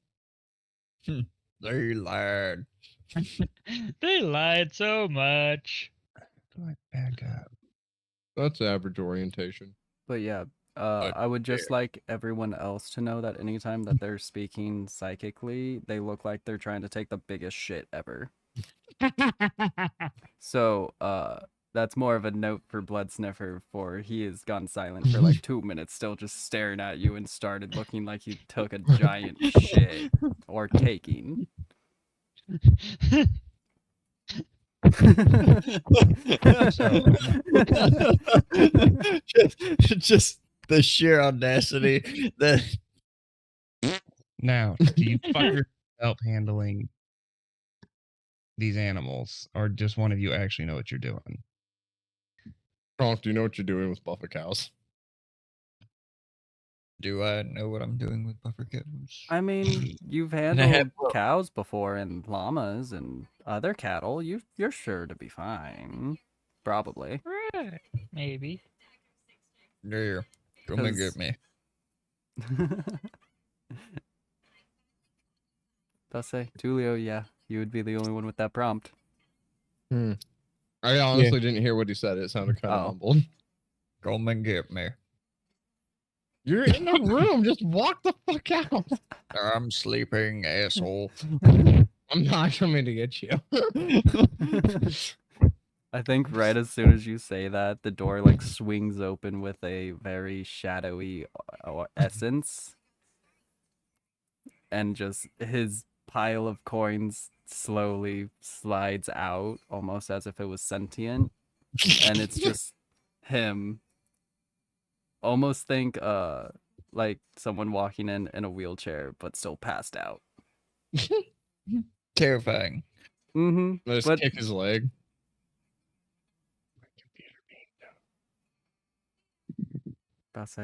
They lied. They lied so much. Do I back up? That's average orientation. But yeah, I would just like everyone else to know that anytime that they're speaking psychically, they look like they're trying to take the biggest shit ever. So, that's more of a note for Blood Sniffer, for he has gone silent for like 2 minutes, still just staring at you and started looking like he took a giant shit or taking. just the sheer audacity that Now, do you fuck yourself handling these animals, or just one of you actually know what you're doing? Kronk, do you know what you're doing with buffer cows? do I know what I'm doing with buffer cows? I mean, you've I have handled both. cows before and llamas and other cattle. You're sure to be fine. Probably. Right. Maybe. Yeah, come and get me. I'll say, Tulio, yeah, you would be the only one with that prompt. I honestly didn't hear what he said. It sounded kind of Oh. mumbled. Come and get me. You're in the room. Just walk the fuck out. I'm sleeping, asshole. I'm not coming to get you. I think right as soon as you say that, the door like swings open with a very shadowy essence, and just his pile of coins slowly slides out, almost as if it was sentient, and it's just him. Almost think like someone walking in a wheelchair, but still passed out. Terrifying. Mm-hmm. Just But- kick his leg.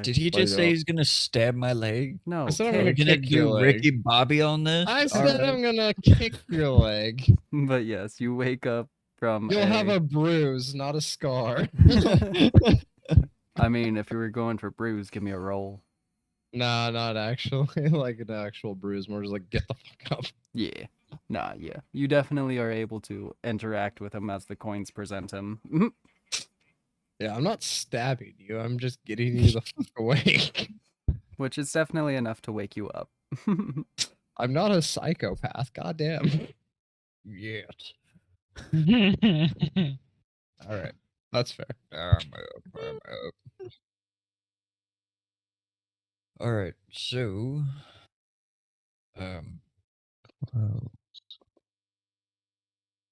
Did he Light just it say up. he's gonna stab my leg? No, I said I'm Are gonna you gonna kick your do leg. Ricky Bobby on this? I All said right. I'm gonna kick your leg. but yes, you wake up from You'll have a bruise, not a scar. I mean, if you were going for bruise, give me a roll. Nah, not actually. Like an actual bruise. More just like, get the fuck up. Yeah. Nah, yeah. You definitely are able to interact with him as the coins present him. Mhm. Yeah, I'm not stabbing you. I'm just getting you the fuck away. Which is definitely enough to wake you up. I'm not a psychopath. Goddamn. Yet. All right, that's fair. I'm up. All right, so, Oh,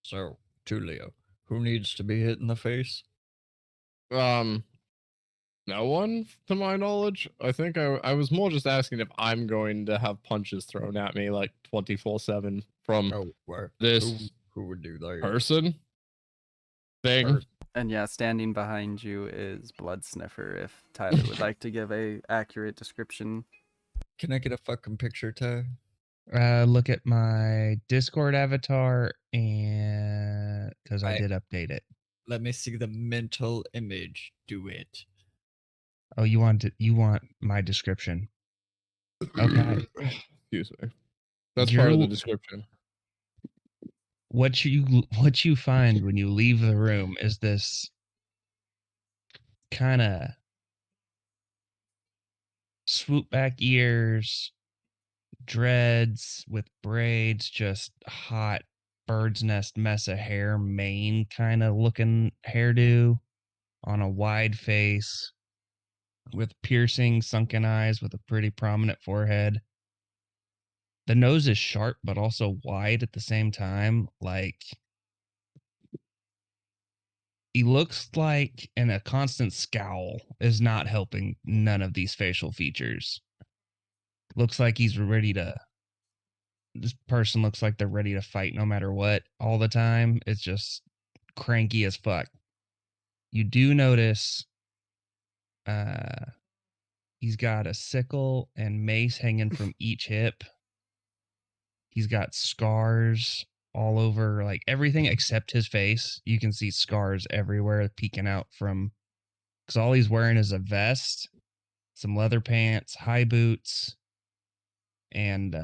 so Tulio, who needs to be hit in the face? No one, to my knowledge. I think I was more just asking if I'm going to have punches thrown at me like 24/7 from Oh, where? this Who would do that? person thing. Person. And yeah, standing behind you is Blood Sniffer, if Tyler would like to give a accurate description. Can I get a fucking picture, Ty? look at my Discord avatar, and because I Right. did update it. Let me see the mental image. Do it. Oh, you want my description? Okay. Excuse me. That's You're part of the l- description. what you find when you leave the room is this kind of swoop back ears, dreads with braids, just hot bird's nest mess of hair, mane kind of looking hairdo on a wide face with piercing sunken eyes with a pretty prominent forehead. The nose is sharp but also wide at the same time. Like, he looks like, and a constant scowl is not helping none of these facial features. Looks like he's ready to. This person looks like they're ready to fight no matter what all the time. It's just cranky as fuck. You do notice he's got a sickle and mace hanging from each hip. He's got scars all over, like everything except his face. You can see scars everywhere peeking out from, because all he's wearing is a vest, some leather pants, high boots, and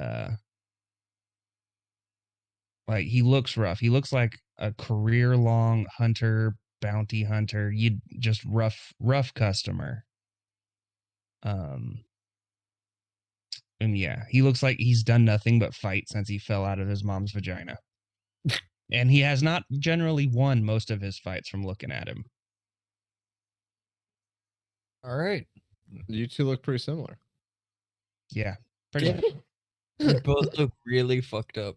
like, he looks rough. He looks like a career-long hunter, bounty hunter. You just rough customer. And yeah, he looks like he's done nothing but fight since he fell out of his mom's vagina. And he has not generally won most of his fights from looking at him. All right. You two look pretty similar. Yeah, pretty much. You both look really fucked up.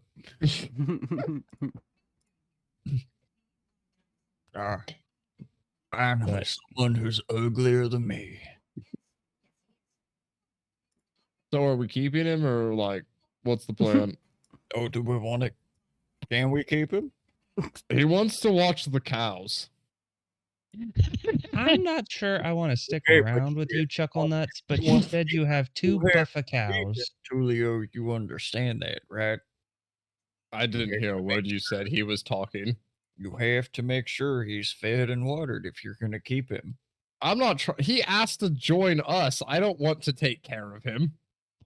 Finally, But- someone who's uglier than me. So are we keeping him or like what's the plan? Oh, do we want it? Can we keep him? He wants to watch the cows. I'm not sure I want to stick Hey, but around with you, Chuckle Nuts, but you you want- said you have two you have buffa cows. Tulio, you understand that, right? I didn't hear a word you said. He was talking. You have to make sure he's fed and watered if you're going to keep him. I'm not trying. He asked to join us. I don't want to take care of him.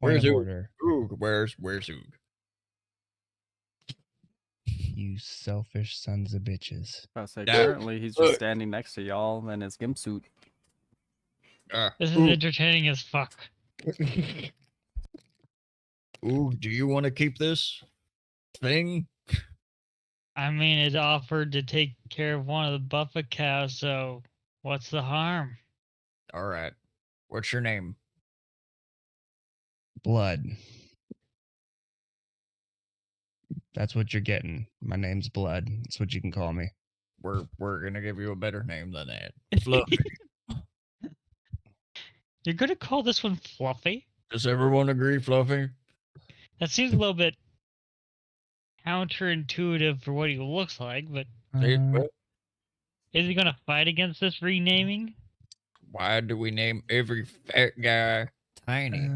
Point Where's of Oog? order. Oog, where's Oog? You selfish sons of bitches. I say Yeah. currently he's just standing next to y'all in his gimp suit. This is Oog, entertaining as fuck. Oog, do you want to keep this thing? I mean, it offered to take care of one of the buffa cows, so what's the harm? All right. What's your name? Blood. That's what you're getting. My name's Blood. That's what you can call me. We're gonna give you a better name than that. Fluffy. You're gonna call this one Fluffy? Does everyone agree, Fluffy? That seems a little bit counterintuitive for what he looks like, but See, Uh, well, is he gonna fight against this renaming? why do we name every fat guy Tiny?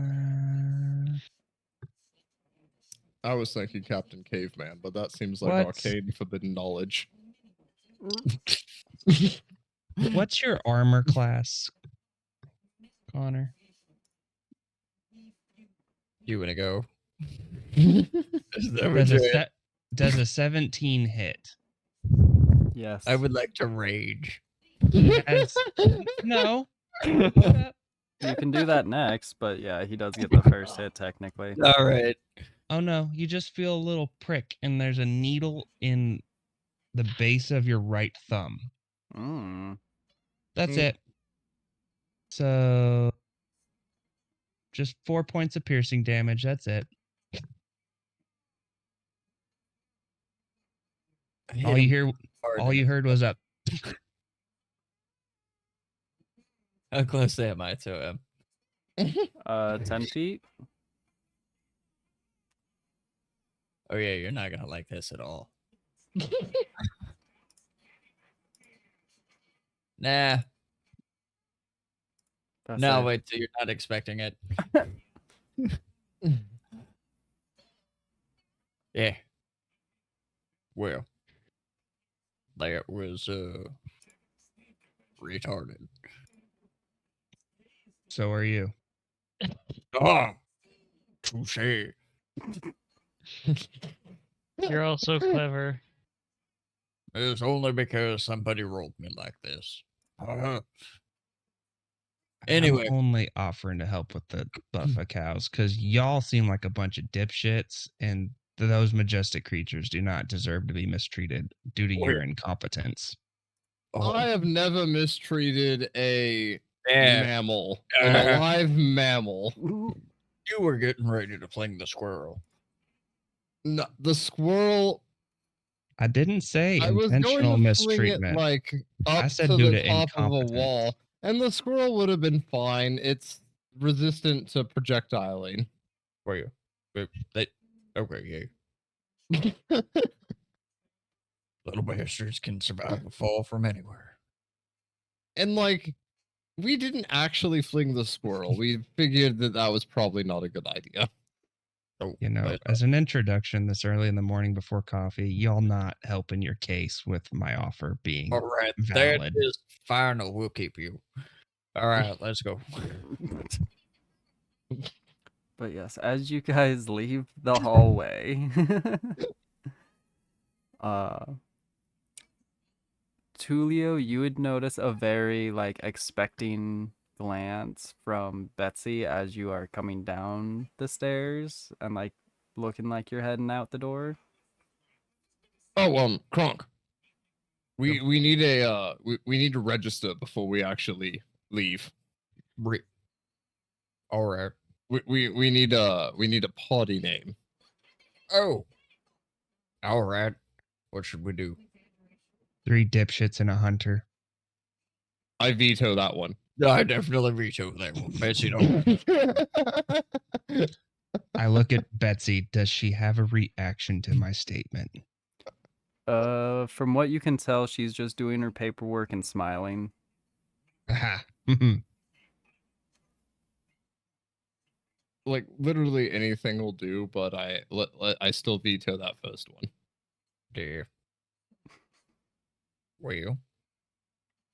I was thinking Captain Caveman, but that seems like What? arcane forbidden knowledge. What's your armor class, Connor? You wanna go? Is that what Does a, you're at? does a 17 hit? Yes. I would like to rage. Has, no. Hold up. You can do that next, but yeah, he does get the first hit technically. All right. Oh no, you just feel a little prick, and there's a needle in the base of your right thumb. Mm. That's Mm. it. So just 4 points of piercing damage. That's it. All you heard was a How close am I to him? 10 feet. Oh yeah, you're not gonna like this at all. Nah. That's No, it. wait till you're not expecting it. Yeah. Well, that was retarded. so are you. Ah, touche. You're all so clever. It's only because somebody rolled me like this. Anyway. I'm only offering to help with the buffa cows because y'all seem like a bunch of dipshits, and those majestic creatures do not deserve to be mistreated due to your incompetence. I have never mistreated a Yeah, mammal, an alive mammal. you were getting ready to fling the squirrel. No, the squirrel. I didn't say I was intentional going to fling it mistreatment. like up I said to due the to top of a incompetence. wall, and the squirrel would have been fine. It's resistant to projectiling. For you. They, okay, yeah. Little bastards can survive a fall from anywhere. And like, we didn't actually fling the squirrel. We figured that was probably not a good idea. Oh, You know, but- as an introduction this early in the morning before coffee, y'all not helping your case with my offer being all right, valid. that is final. We'll keep you. All right, let's go. But yes, as you guys leave the hallway, uh, Tulio, you would notice a very like expecting glance from Betsy as you are coming down the stairs and like looking like you're heading out the door. Oh, Kronk. We need a we need to register before we actually leave. All right. We need a party name. Oh. All right. What should we do? 3 dipshits and a hunter. I veto that one. I definitely veto that one. Betsy, don't. I look at Betsy. Does she have a reaction to my statement? From what you can tell, she's just doing her paperwork and smiling. Aha. Like literally anything will do, but I still veto that first one. Dear. Well.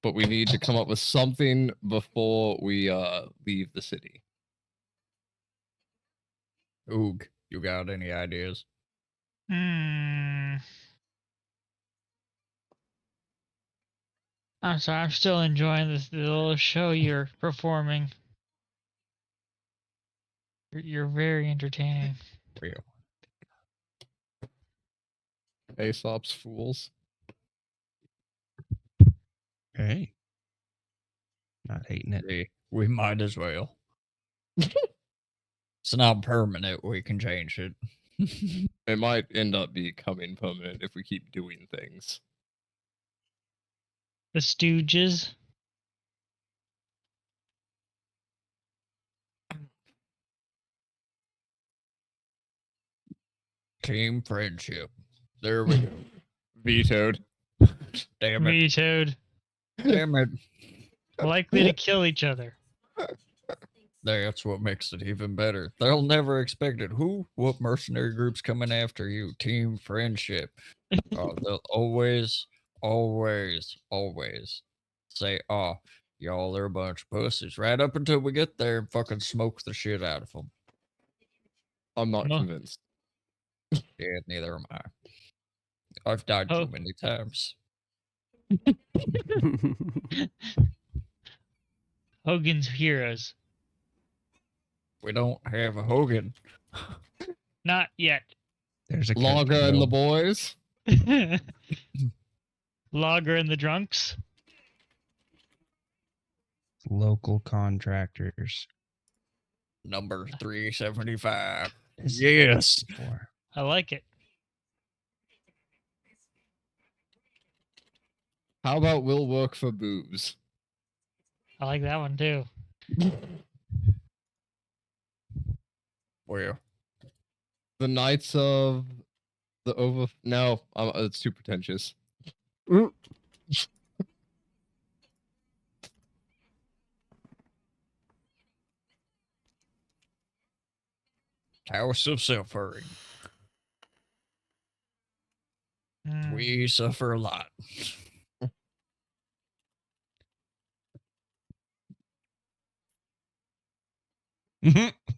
But we need to come up with something before we leave the city. Oog, you got any ideas? I'm sorry, I'm still enjoying this little show you're performing. You're very entertaining. Real. Aesop's fools. Hey. Not hating it. Yeah, we might as well. It's not permanent. We can change it. It might end up becoming permanent if we keep doing things. The Stooges. Team friendship. There we go. Vetoed. Damn it. Vetoed. Damn it. Likely to kill each other. That's what makes it even better. They'll never expect it. Who? What mercenary group's coming after you? Team friendship. Oh, they'll always say, oh, y'all are a bunch of pussies. Right up until we get there and fucking smoke the shit out of them. I'm not Well- convinced. Yeah, neither am I. I've died Oh. too many times. Hogan's Heroes. We don't have a Hogan. Not yet. There's a Logger and the Cannadill. boys. Lager and the drunks. Local contractors. Number 375. This is Yes. before. I like it. How about we'll work for boobs? I like that one too. Well, The Knights of the Over. No, it's too pretentious. House of Suffering. Hmm. We suffer a lot.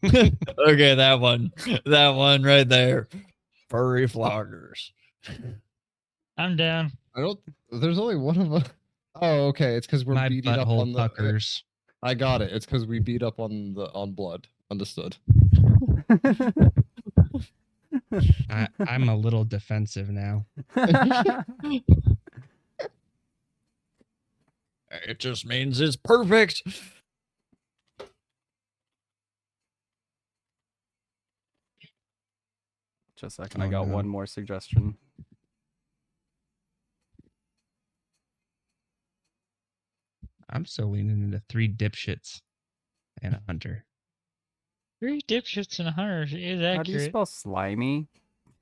Okay, that one. That one right there. Furry floggers. I'm down. I don't. There's only one of us. Oh, okay. It's because we're My beating up on butthole the. puckers. I got it. It's because we beat up on blood. Understood. I'm a little defensive now. It just means it's perfect. Just a second, I Oh, got no. one more suggestion. I'm still leaning into 3 dipshits and a hunter. 3 dipshits and a hunter is How do you accurate. spell slimy?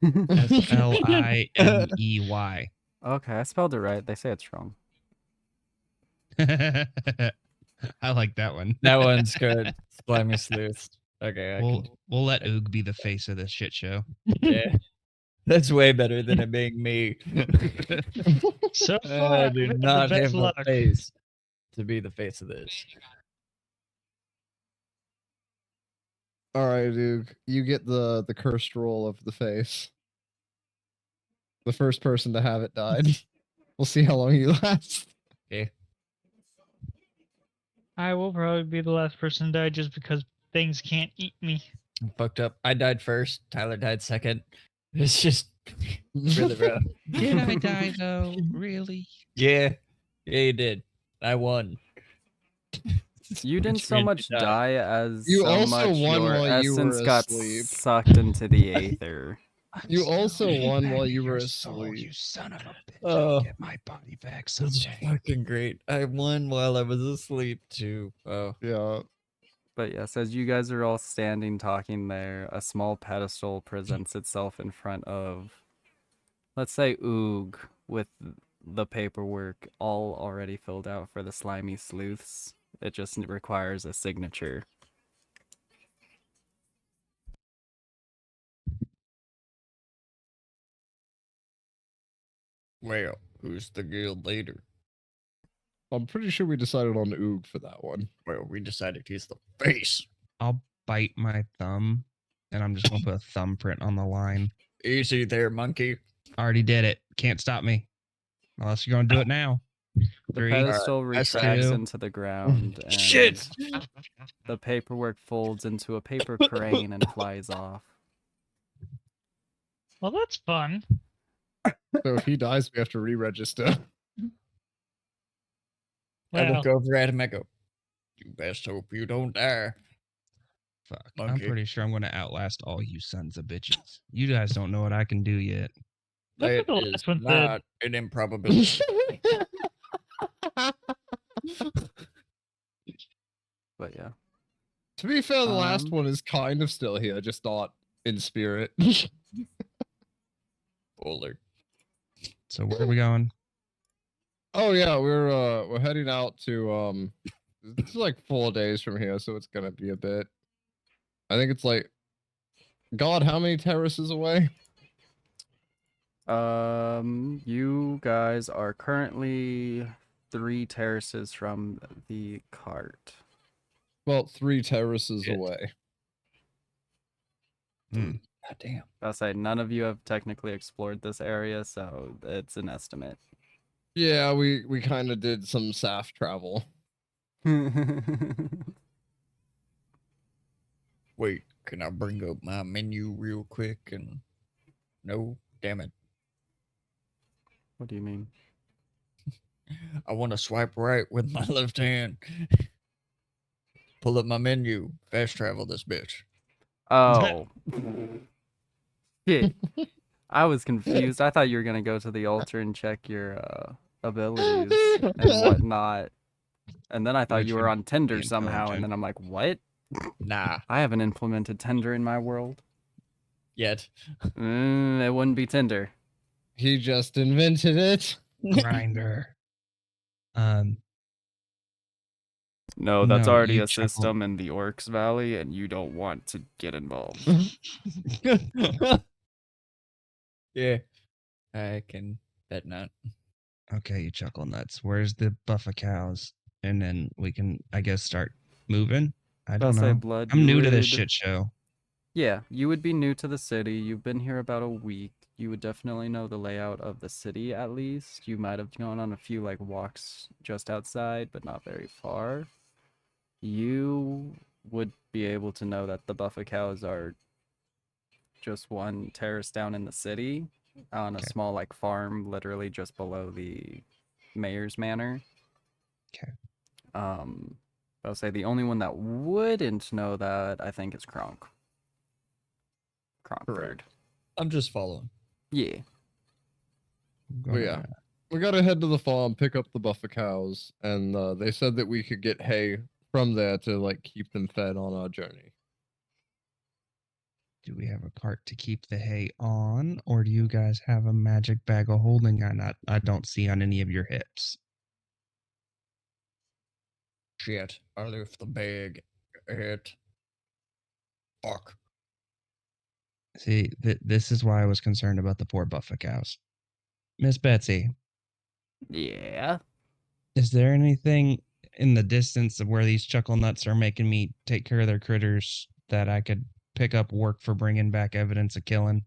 Slimey. Okay, I spelled it right. They say it's wrong. I like that one. That one's good. Slimy Slueths. Okay, We'll let Oog be the face of this shit show. yeah. That's way better than it being me. So I far, do we've had not the have best the luck. face to be the face of this. All right, Duke. You get the cursed roll of the face. The first person to have it died. We'll see how long you last. Okay. I will probably be the last person to die just because things can't eat me. I'm fucked up. I died first. Tyler died second. It's just really rough. Did I die though? Really? Yeah. Yeah, you did. I won. You didn't Which so meant much you died. die as You so also much won your while you were essence got asleep. sucked into the aether. You also won while you were You asleep. son of a bitch. Oh. Get my body back That's someday. fucking great. I won while I was asleep too. Oh. Yeah. But yes, as you guys are all standing talking there, a small pedestal presents itself in front of, let's say, Oog, with the paperwork all already filled out for the Slimy Slueths. It just requires a signature. Well, who's the guild leader? I'm pretty sure we decided on Oog for that one. Well, we decided he's the face. I'll bite my thumb and I'm just gonna put a thumbprint on the line. Easy there, monkey. Already did it. Can't stop me. Unless you're gonna do it now. The 3, pedestal I retracts see. into the ground, and Shit! the paperwork folds into a paper crane and flies off. Well, that's fun. So if he dies, we have to re-register. I Well, look over at him. I go, "You best hope you don't die." Fuck. Monkey. I'm pretty sure I'm gonna outlast all you sons of bitches. You guys don't know what I can do yet. that's what Oh, That the is last one said. not an improbability. But yeah. To be fair, the last Um, one is kind of still here, just not in spirit. Bowler. So where are we going? Oh yeah, we're heading out to it's like 4 days from here, so it's gonna be a bit. I think it's like, God, how many terraces away? You guys are currently 3 terraces from the cart. Well, 3 terraces Shit. away. God damn. I'll say none of you have technically explored this area, so it's an estimate. Yeah, we kind of did some SAF travel. Wait, can I bring up my menu real quick? And no, damn it. What do you mean? I want to swipe right with my left hand. Pull up my menu. Fast travel this bitch. Oh. Shit. I was confused. I thought you were gonna go to the altar and check your abilities and whatnot. And then I thought Which you were would on Tinder be somehow, and intelligent. then I'm like, what? Nah, I haven't implemented Tinder in my world. yet. It wouldn't be Tinder. He just invented it. Grinder. Um, No, that's no, already you a chuckle. system in the Orcs Valley, and you don't want to get involved. Yeah, I can bet not. Okay, you chuckle nuts. Where's the buffa cows? And then we can, I guess, start moving. I I'll don't say know. blood. I'm You new to this would, shit show. yeah, you would be new to the city. You've been here about a week. You would definitely know the layout of the city at least. You might have gone on a few like walks just outside, but not very far. You would be able to know that the buffa cows are just one terrace down in the city on a Okay. small like farm literally just below the mayor's manor. Okay. I'll say the only one that wouldn't know that I think is Kronk. Kronkford. Correct. I'm just following. Yeah. But yeah, we gotta head to the farm, pick up the buffer cows, and they said that we could get hay from there to like keep them fed on our journey. Do we have a cart to keep the hay on, or do you guys have a magic bag of holding I don't see on any of your hips? Shit, I left the bag at. Fuck. See, this is why I was concerned about the poor buffa cows. Miss Betsy, Yeah. is there anything in the distance of where these chuckle nuts are making me take care of their critters that I could pick up work for bringing back evidence of killing?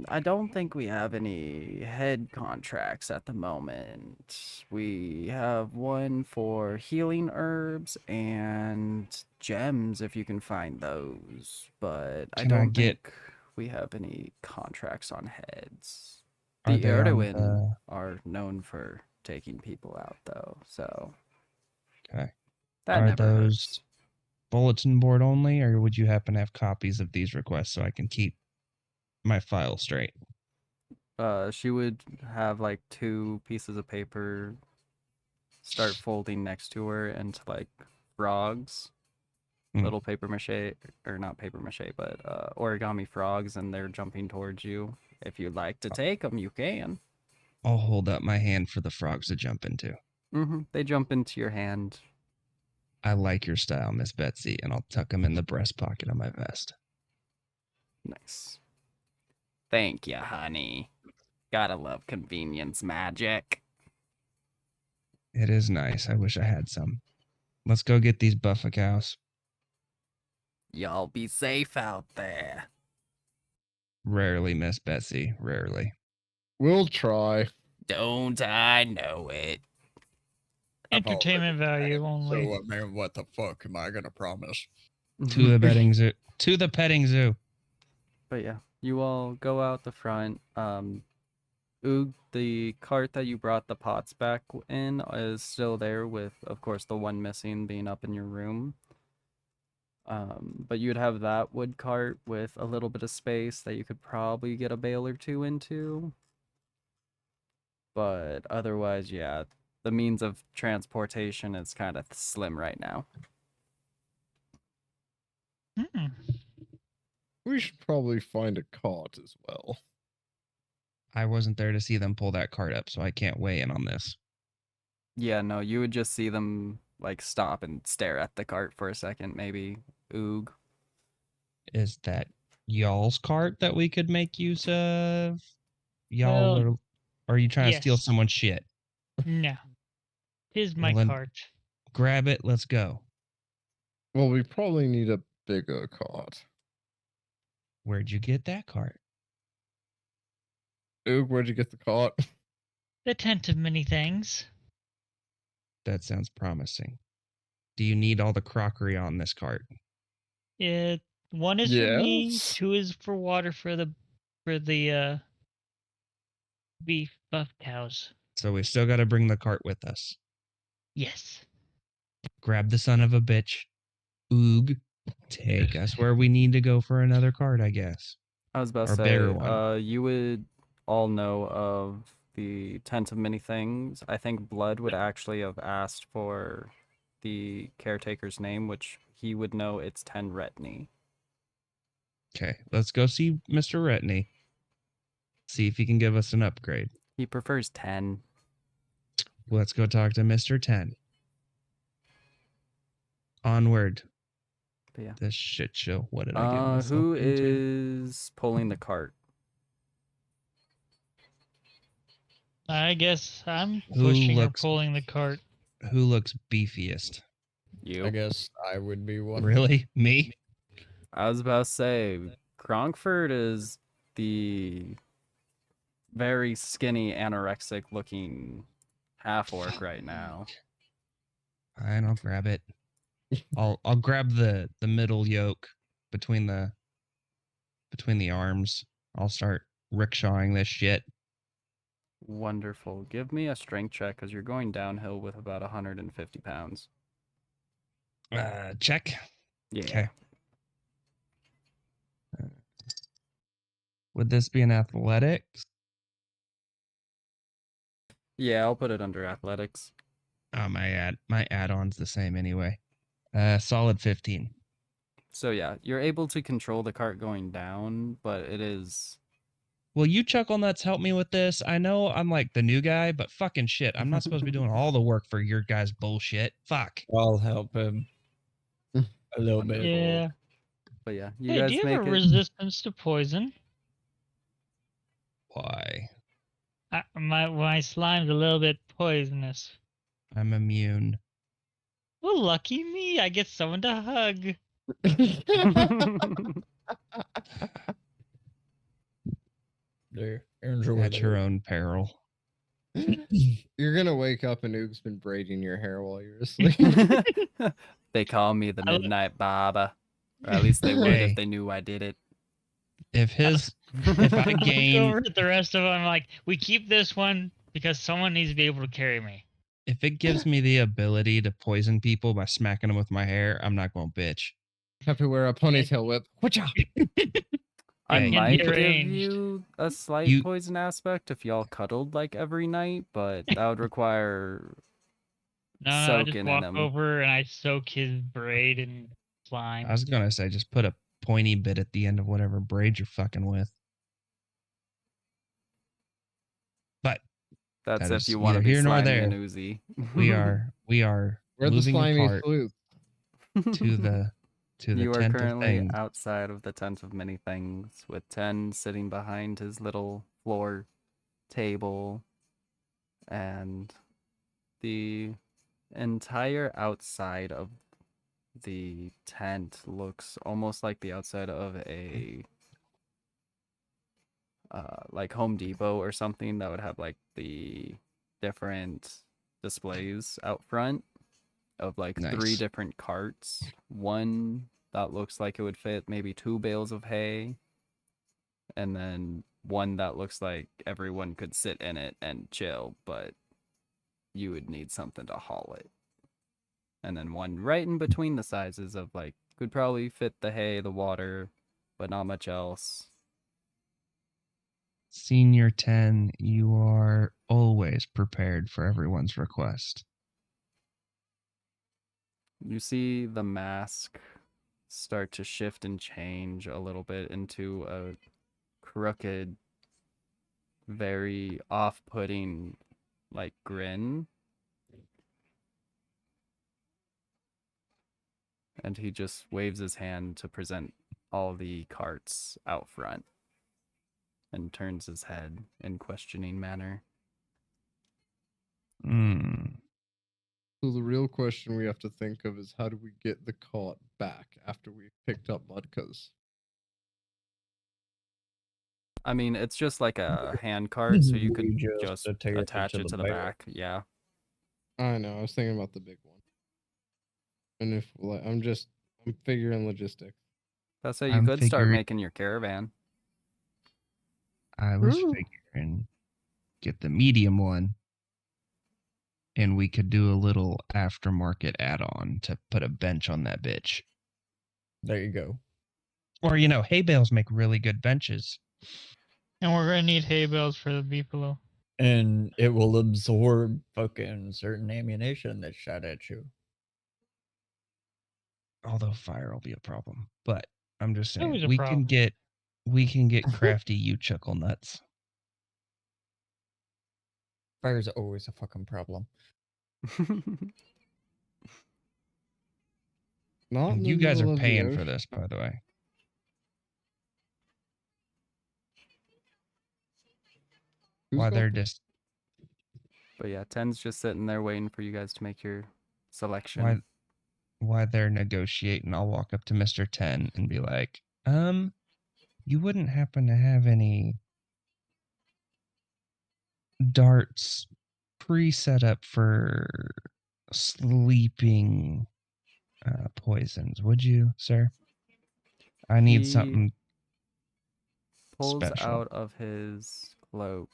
I don't think we have any head contracts at the moment. We have one for healing herbs and gems if you can find those, but I Can I don't get? think we have any contracts on heads. Are The they on Erdogan the? are known for taking people out though, so Okay. that Are never those hurts. bulletin board only, or would you happen to have copies of these requests so I can keep my file straight? She would have like two pieces of paper start folding next to her into like frogs, Mm. little paper mache, or not paper mache, but origami frogs, and they're jumping towards you. If you'd like to take them, you can. I'll hold up my hand for the frogs to jump into. They jump into your hand. I like your style, Miss Betsy, and I'll tuck them in the breast pocket of my vest. Nice. Thank you, honey. Gotta love convenience magic. It is nice. I wish I had some. Let's go get these buffa cows. Y'all be safe out there. Rarely, Miss Betsy. Rarely. We'll try. Don't I know it? I've already Entertainment value tried, only. So, I mean, what the fuck am I gonna promise? To the petting zoo. To the petting zoo. But yeah, you all go out the front. Oog, the cart that you brought the pots back in is still there with, of course, the one missing being up in your room. But you'd have that wood cart with a little bit of space that you could probably get a bale or two into. But otherwise, yeah, the means of transportation is kind of slim right now. Hmm. We should probably find a cart as well. I wasn't there to see them pull that cart up, so I can't weigh in on this. Yeah, no, you would just see them like stop and stare at the cart for a second, maybe. Oog. Is that y'all's cart that we could make use of? Y'all Well, are. Or are you trying to steal yes. someone's shit? No. Tis my Well, then cart. grab it. Let's go. Well, we probably need a bigger cart. Where'd you get that cart? Oog, where'd you get the cart? The tent of many things. That sounds promising. Do you need all the crockery on this cart? One is for me, Yes. 2 is for water for the beef buff cows. So we still got to bring the cart with us. Yes. Grab the son of a bitch. Oog. Take us where we need to go for another cart, I guess. I was about to Or bigger say, one. you would all know of the tent of many things. I think Blood would actually have asked for the caretaker's name, which he would know it's 10 Retney. Okay, let's go see Mr. Retney. See if he can give us an upgrade. He prefers 10. Let's go talk to Mr. 10. Onward. But yeah. This shit show. What did I get myself Who into? is pulling the cart? I guess I'm Who pushing or looks- pulling the cart. Who looks beefiest? You. I guess I would be one. Really? Me? I was about to say, Cronkford is the very skinny, anorexic looking half orc right now. Fine, I'll grab it. I'll grab the middle yoke between the arms. I'll start rickshawing this shit. Wonderful. Give me a strength check because you're going downhill with about 150 pounds. Check. Yeah. Okay. Would this be an athletics? Yeah, I'll put it under athletics. Oh, my add-on's the same anyway. Solid 15. So yeah, you're able to control the cart going down, but it is... Will you chuckle nuts help me with this? I know I'm like the new guy, but fucking shit, I'm not supposed to be doing all the work for your guys' bullshit. Fuck. I'll help him a little bit. Wonderful. Yeah. But yeah, you Hey, guys do you make have a it... resistance to poison? Why? My slime's a little bit poisonous. I'm immune. Well, lucky me, I get someone to hug. There, enjoy At your that. own peril. You're gonna wake up and Oog's been braiding your hair while you're asleep. They call me the I li- Midnight Barber. Or at least they would Hey. if they knew I did it. If I I look gain- over at the rest of them, I'm like, we keep this one because someone needs to be able to carry me. If it gives me the ability to poison people by smacking them with my hair, I'm not going to bitch. Have to wear a ponytail whip. Whatcha? I Hey, might give deranged. you a slight You- poison aspect if y'all cuddled like every night, but that would require No, I just soaking in walk him. over and I soak his braid and slime. I was going to say, just put a pointy bit at the end of whatever braid you're fucking with. But That's that if is you want to neither be here nor slimy and there. oozy. we are We're the moving slimy apart sleuth. to the You are tent of currently things. outside of the tent of many things, with 10 sitting behind his little floor table, and the entire outside of the tent looks almost like the outside of a like Home Depot or something that would have like the different displays out front of like 3 Nice. different carts. One that looks like it would fit maybe 2 bales of hay, and then one that looks like everyone could sit in it and chill, but you would need something to haul it. And then one right in between the sizes of like could probably fit the hay, the water, but not much else. Senior 10, you are always prepared for everyone's request. You see the mask start to shift and change a little bit into a crooked, very off-putting like grin. And he just waves his hand to present all the carts out front and turns his head in questioning manner. So the real question we have to think of is how do we get the cart back after we've picked up Mudka's? I mean, it's just like a hand cart, so you could We just attach it, to, the, attach it to the back. back. Yeah. I know, I was thinking about the big one. And if like, I'm figuring logistics. That's how you I'm could start figuring making your caravan. I was Ooh. figuring get the medium one, and we could do a little aftermarket add-on to put a bench on that bitch. There you go. Or hay bales make really good benches. And we're gonna need hay bales for the beefalo. And it will absorb fucking certain ammunition that's shot at you. Although fire will be a problem. But I'm just saying Always a we problem. can get crafty you chuckle nuts. Fire's always a fucking problem. Not in And the you guys are middle of the paying for ocean. this, by the way. Who's Why got they're the- just But yeah, 10's just sitting there waiting for you guys to make your why selection. why they're negotiating, I'll walk up to Mr. 10 and be like, you wouldn't happen to have any darts pre-set up for sleeping poisons, would you, sir? I need He something pulls special. out of his cloak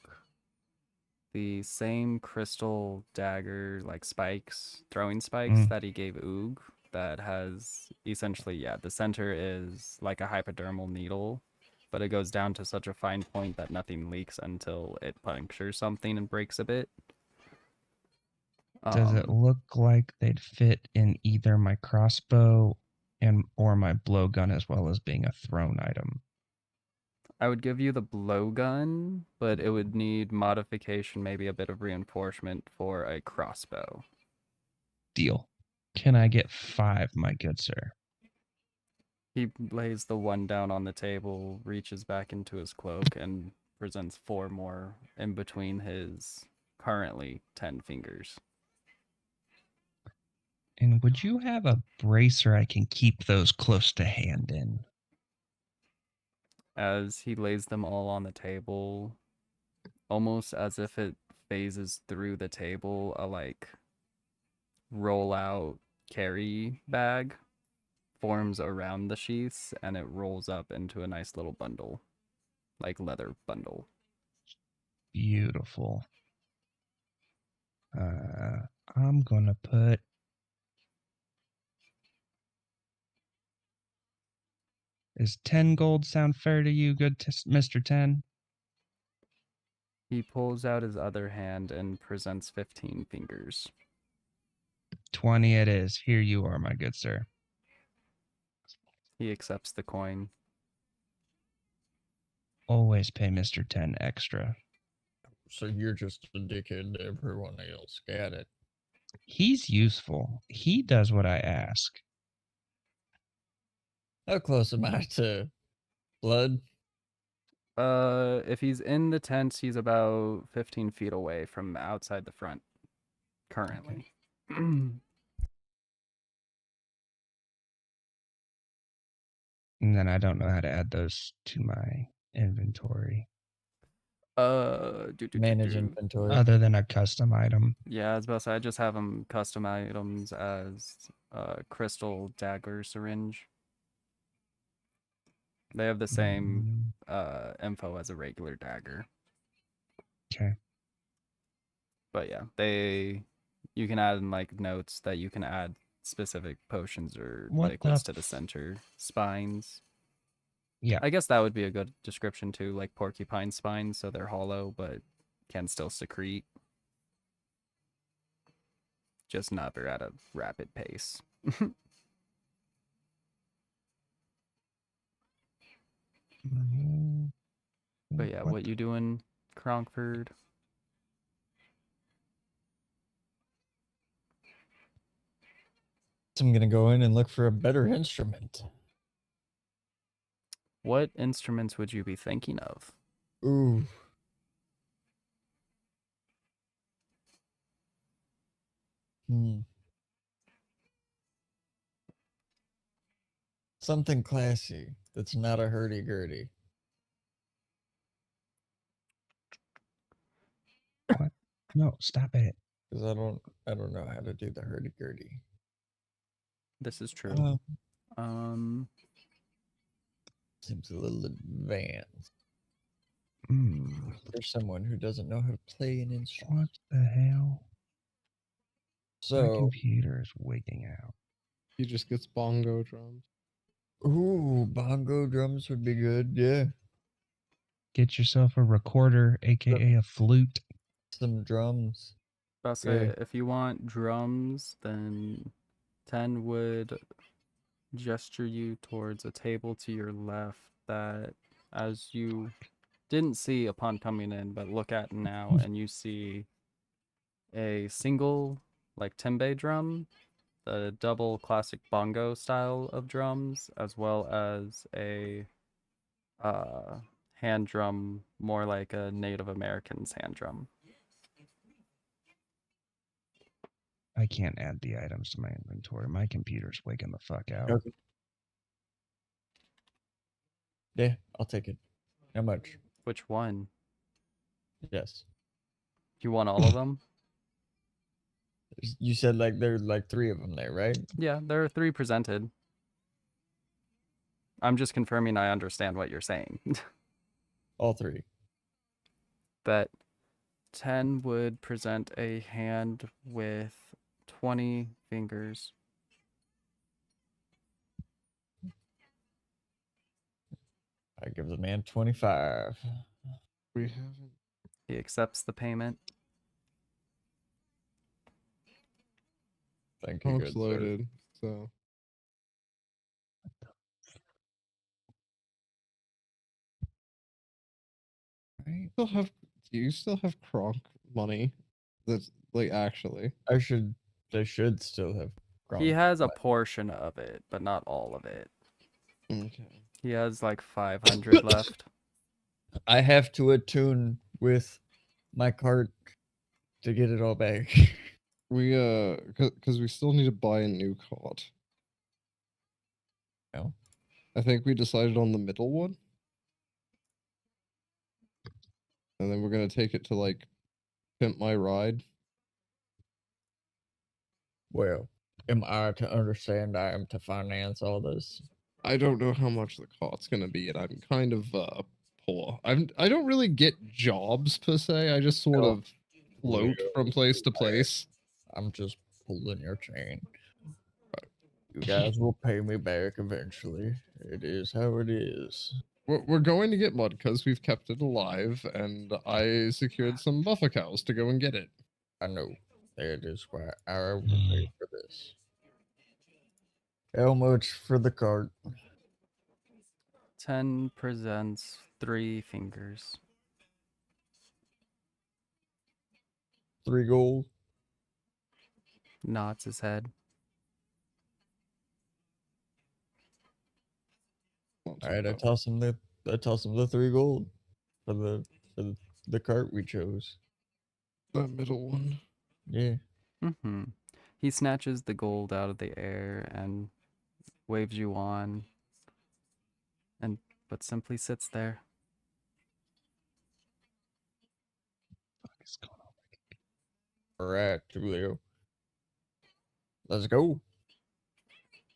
the same crystal dagger, like spikes, throwing spikes Mm. that he gave Oog. That has essentially, yeah, the center is like a hypodermal needle, but it goes down to such a fine point that nothing leaks until it punctures something and breaks a bit. Does it look like they'd fit in either my crossbow or my blowgun, as well as being a thrown item? I would give you the blowgun, but it would need modification, maybe a bit of reinforcement for a crossbow. Deal. Can I get 5, my good sir? He lays the one down on the table, reaches back into his cloak, and presents 4 more in between his currently 10 fingers. And would you have a bracer I can keep those close to hand in? As he lays them all on the table, almost as if it phases through the table, a like roll out carry bag forms around the sheaths and it rolls up into a nice little bundle, like leather bundle. Beautiful. I'm gonna put Is 10 gold sound fair to you, good Mr. 10? He pulls out his other hand and presents 15 fingers. 20 it is. Here you are, my good sir. He accepts the coin. Always pay Mr. 10 extra. So you're just a dickhead to everyone else. Got it. He's useful. He does what I ask. How close am I to blood? If he's in the tent, he's about 15 feet away from outside the front, currently. And then I don't know how to add those to my inventory. Manage inventory. Other than a custom item. Yeah, I was about to say, I just have them custom items as crystal dagger syringe. They have the same info as a regular dagger. Okay. But yeah, you can add in like notes that you can add specific potions or What liquids the to the center. Spines. Yeah. I guess that would be a good description too, like porcupine spines, so they're hollow but can still secrete. Just never at a rapid pace. But yeah, what you doing, Cronkford? I'm gonna go in and look for a better instrument. What instruments would you be thinking of? Ooh. Something classy that's not a hurdy-gurdy. What? No, stop it. Because I don't know how to do the hurdy-gurdy. This is true. Seems a little advanced Hmm. for someone who doesn't know how to play an instrument. What the hell? My So, computer is wigging out. He just gets bongo drums. ooh, bongo drums would be good. Yeah, Get yourself a recorder, aka a flute. some drums. I'll say, Yeah. if you want drums, then 10 would gesture you towards a table to your left that, as you didn't see upon coming in, but look at now, and you see a single, like, tembe drum, the double classic bongo style of drums, as well as a hand drum, more like a Native American's hand drum. I can't add the items to my inventory. My computer's waking the fuck out. Okay. Yeah, I'll take it. How much? Which one? Yes. You want all of them? You said like there's like 3 of them there, right? Yeah, there are 3 presented. I'm just confirming I understand what you're saying. All 3. That 10 would present a hand with 20 fingers. I give the man 25. We haven't. He accepts the payment. Thank you, Trunk's good sir. loaded, so. Right. Do you still have Kronk money? That's like actually. I should still have He Gronk. has a portion of it, but not all of it. Okay. He has like 500 left. I have to attune with my cart to get it all back. We because we still need to buy a new cot. No. I think we decided on the middle one. And then we're gonna take it to like Pimp My Ride. Well, am I to understand I am to finance all this? I don't know how much the cot's gonna be, and I'm kind of poor. I don't really get jobs per se. I just sort No. of float from place to place. I'm just pulling your chain. You guys will pay me back eventually. It is how it is. We're going to get mud because we've kept it alive, and I secured some buffer cows to go and get it. I know. That is why I will pay for this. How much for the cart? 10 presents 3 fingers. 3 gold. Nods his head. Not too All right, I bad. toss him the 3 gold for the cart we chose. That middle one. Yeah. Mm-hmm. He snatches the gold out of the air and waves you on, but simply sits there. What is going on? All right, Julio. Let's go.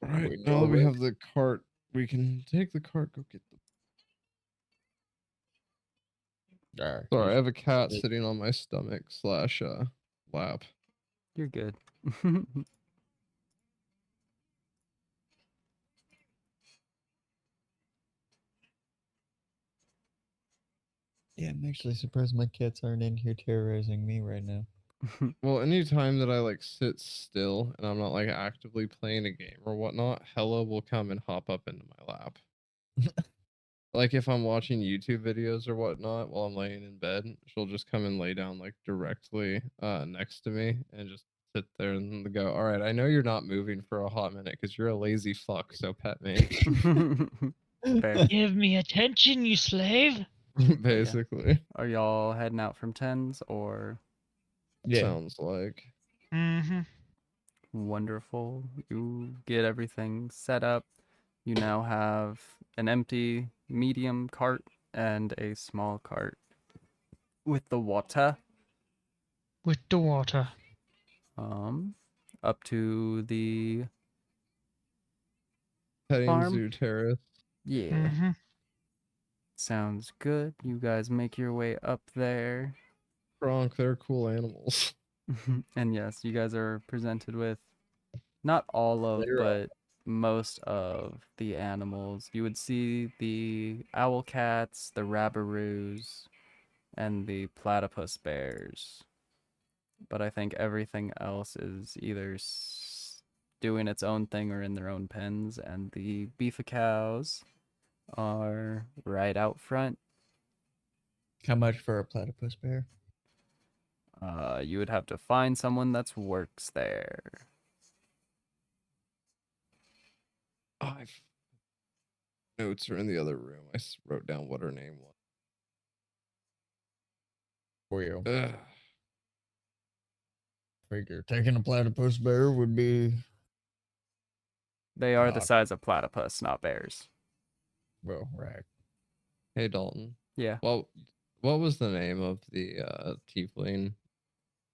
All right, When now you're that we ready. have the cart, we can take the cart, go get the. All right. Sorry, I have a cat it- sitting on my stomach slash lap. You're good. Yeah, I'm actually surprised my cats aren't in here terrorizing me right now. Well, anytime that I like sit still and I'm not like actively playing a game or whatnot, Hella will come and hop up into my lap. Like if I'm watching YouTube videos or whatnot while I'm laying in bed, she'll just come and lay down like directly next to me and just sit there and go, all right, I know you're not moving for a hot minute because you're a lazy fuck, so pet me. Fair. Give me attention, you slave. Basically. Are y'all heading out from 10s or Yeah. Sounds like. Mm-hmm. wonderful? You get everything set up. You now have an empty medium cart and a small cart with the water. With the water. Up to the Petting farm? zoo terrace. Yeah. Mm-hmm. Sounds good. You guys make your way up there. Gronk, they're cool animals. And yes, you guys are presented with not all of, They're but most of the animals. You would see the owl cats, the rabbaroos, and the platypus bears. But I think everything else is either doing its own thing or in their own pens, and the beef cows are right out front. How much for a platypus bear? You would have to find someone that works there. Notes are in the other room. I wrote down what her name Well, was. Ugh. figure taking a platypus bear would be They are the Ah. size of platypus, not bears. well, right. Hey Dalton. Yeah. Well, what was the name of the tiefling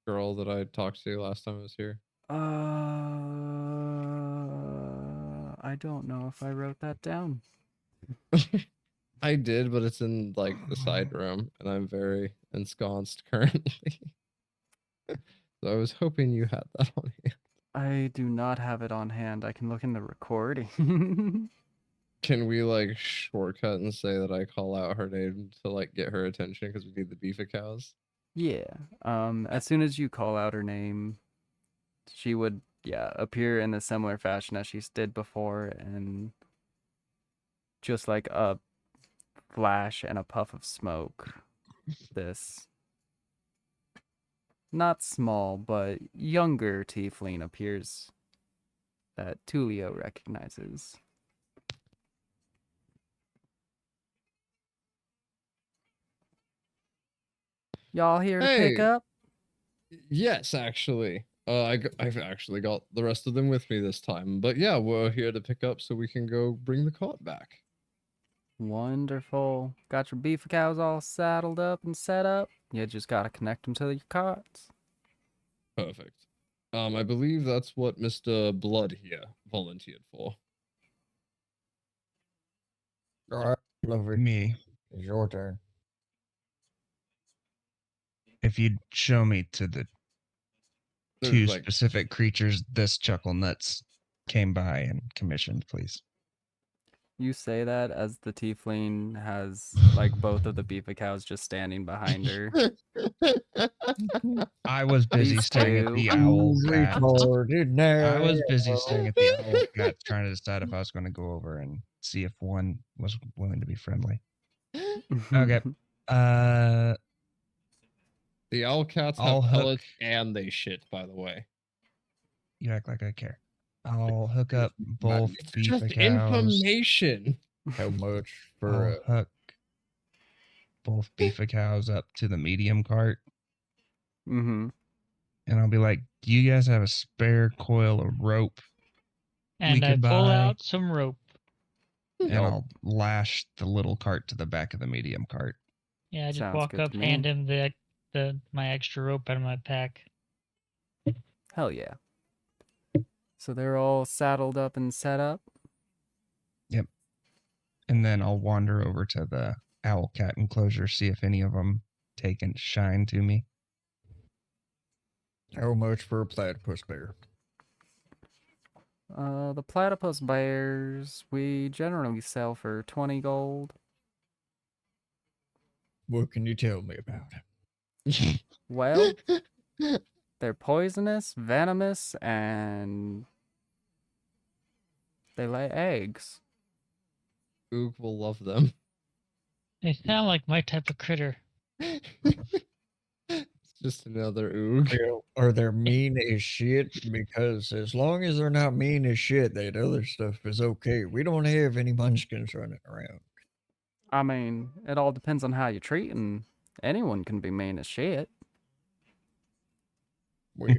girl that I talked to last time I was here? I don't know if I wrote that down. I did, but it's in like the side room, and I'm very ensconced currently. So I was hoping you had that on hand. I do not have it on hand. I can look in the recording. Can we like shortcut and say that I call out her name to like get her attention because we need the beef cows? Yeah. As soon as you call out her name, she would, appear in a similar fashion as she did before, and just like a flash and a puff of smoke, this not small but younger tiefling appears that Tulio recognizes. Y'all here to pick Hey. up? Yes, actually. I've actually got the rest of them with me this time. But yeah, we're here to pick up so we can go bring the cart back. Wonderful. Got your beef cows all saddled up and set up? You just gotta connect them to your carts. Perfect. I believe that's what Mr. Blood here volunteered for. All right, Lover, Me. it's your turn. If you'd show me to the There's two like specific creatures this chuckle nuts came by and commissioned, please. You say that as the tiefling has like both of the beef cows just standing behind her. I was busy These staring at two. the owl cat. Retarded I was now. busy staring at the owl cat, trying to decide if I was going to go over and see if one was willing to be friendly. Okay. The owl cats I'll have hook. pellets and they shit, by the way. You act like I care. I'll hook up both It's beef just cows. information. How much for I'll hook both beef cows up to the medium cart, Mm-hmm. and I'll be like, "Do you guys have a spare coil of rope?" And I could pull buy- out some rope. And Yup. I'll lash the little cart to the back of the medium cart. Yeah, I just Sounds walk good up, to me. hand him the my extra rope out of my pack. Hell yeah. So they're all saddled up and set up? And then I'll wander over to the owl cat enclosure, see if any of them take and shine to me. how much for a platypus bear? The platypus bears we generally sell for 20 gold. What can you tell me about it? Well, they're poisonous, venomous, and they lay eggs. Oog will love them. They sound like my type of critter. It's just another oog. Well, are they mean as shit? Because as long as they're not mean as shit, that other stuff is okay. We don't have any munchkins running around. I mean, it all depends on how you treat them. Anyone can be mean as shit. Well,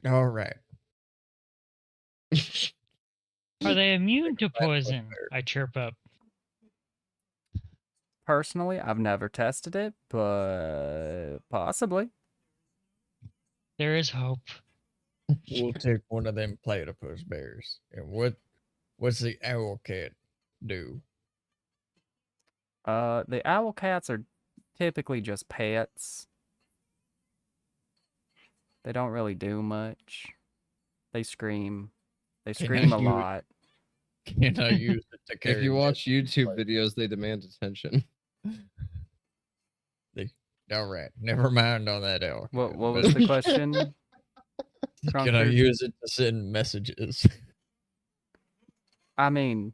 all right. Are they immune to poison? I chirp up. Personally, I've never tested it, but possibly. There is hope. we'll take one of them platypus bears. And what's the owl cat do? The owl cats are typically just pets. They don't really do much. They scream. They Can scream I a use- lot. Can I use it to carry? If you watch messages YouTube like videos, they demand attention. All right, never mind on that owl. What cat, was but the question? Can I Trunker? use it to send messages? I mean,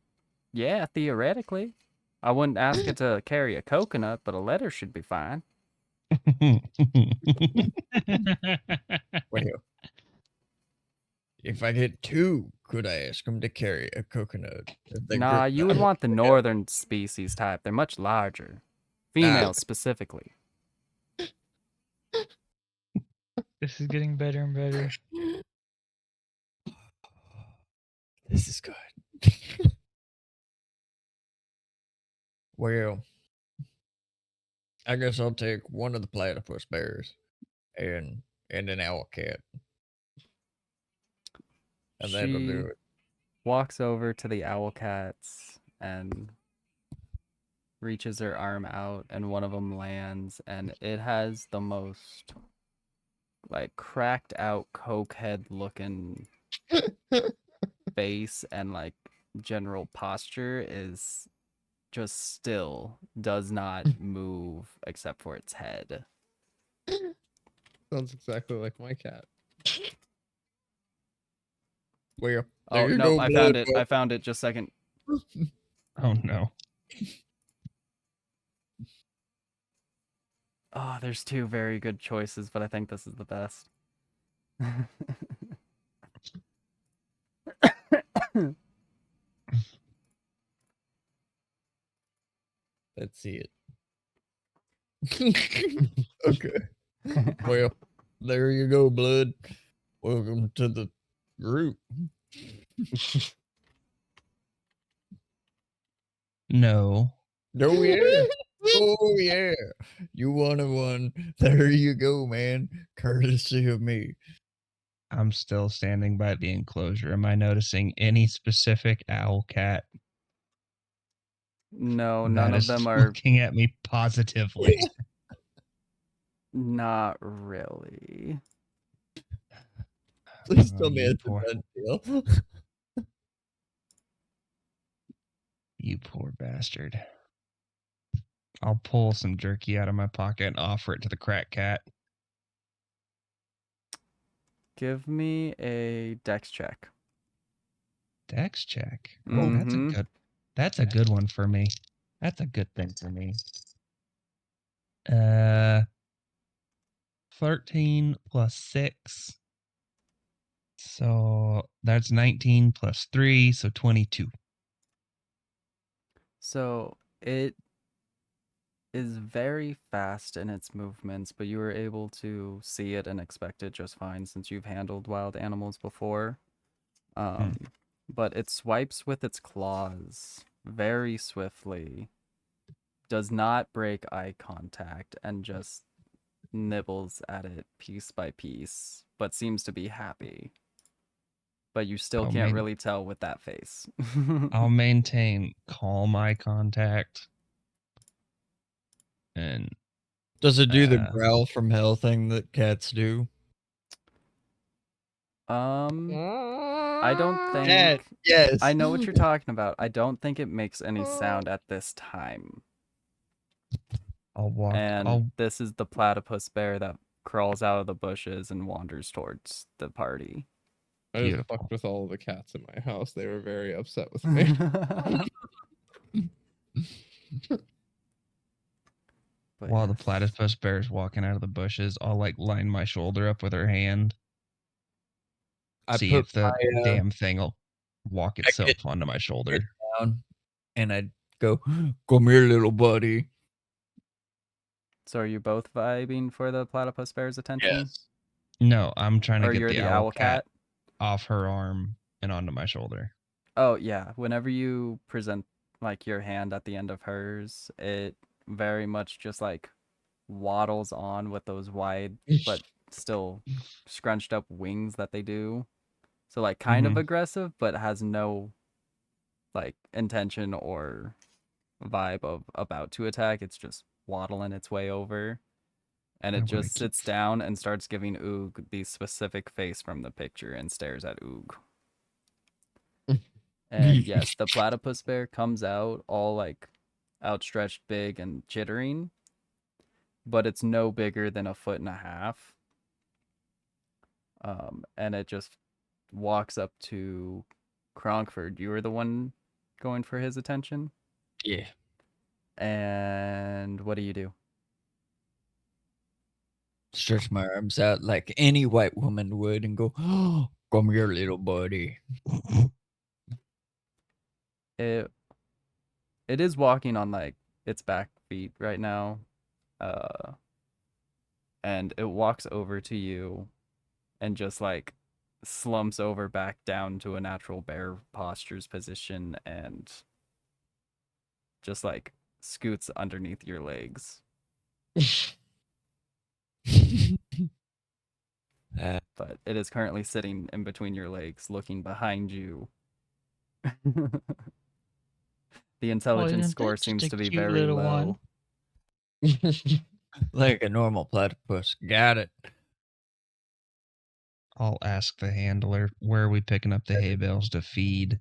yeah, theoretically. I wouldn't ask it to carry a coconut, but a letter should be fine. Well, if I get two, could I ask them to carry a coconut? If they Nah, grip you would that want the together? northern species type. They're much larger. Females specifically. This is getting better and better. This is good. Well, I guess I'll take one of the platypus bears and an owl cat. And that'll She do it. walks over to the owl cats and reaches her arm out, and one of them lands, and it has the most like cracked out cokehead looking face, and like general posture is just still, does not move except for its head. Sounds exactly like my cat. Well, Oh there you no, go, I blood. found it. I found it. Just a second. Oh no. Oh, there's two very good choices, but I think this is the best. Let's see it. Okay. Well, there you go, blood. Welcome to the group. No. Oh yeah. Oh yeah. You wanted one. There you go, man. Courtesy of me. I'm still standing by the enclosure. Am I noticing any specific owl cat No, that none of is them are. looking at me positively? Not really. Please Oh, tell me you it's a poor, done deal. you poor bastard. I'll pull some jerky out of my pocket and offer it to the crack cat. Give me a dex check. Dex check. Mhm. That's a good one for me. That's a good thing for me. 13 plus 6. So that's 19 plus 3, so 22. So it is very fast in its movements, but you were able to see it and expect it just fine since you've handled wild animals before. But it swipes with its claws very swiftly, does not break eye contact, and just nibbles at it piece by piece, but seems to be happy. But you still I'll can't main- really tell with that face. I'll maintain calm eye contact. And Does it do the Uh, growl from hell thing that cats do? I don't think. Yes. I know what you're talking about. I don't think it makes any sound at this time. I'll walk. And this is the platypus bear that crawls out of the bushes and wanders towards the party. I just Beautiful. fucked with all of the cats in my house. They were very upset with me. But While the yes. platypus bear is walking out of the bushes, I'll like line my shoulder up with her hand. I See put if the my, damn thing will walk itself get- onto my shoulder. down and I'd go, come here, little buddy. So are you both vibing for the platypus bear's attention? Yes. No, I'm trying to Or get you're the owl cat cat? off her arm and onto my shoulder. Oh yeah. Whenever you present like your hand at the end of hers, it very much just like waddles on with those wide but still scrunched up wings that they do. So like kind of aggressive, but has no like intention or vibe of about to attack. It's just waddling its way over. And I it wanna just keep- sits down and starts giving Oog the specific face from the picture and stares at Oog. And yes, the platypus bear comes out all like outstretched, big, and chittering, but it's no bigger than 1.5 feet. And it just walks up to Cronkford. You were the one going for his attention. Yeah. And what do you do? Stretch my arms out like any white woman would and go, oh, come here, little buddy. It it is walking on like its back feet right now. Uh and it walks over to you and just like slumps over back down to a natural bear posture's position and just like scoots underneath your legs. But it is currently sitting in between your legs, looking behind you. The intelligence isn't score that just seems a to be cute very little low. one? Like a normal platypus. Got it. I'll ask the handler where are we picking up the hay bales to feed.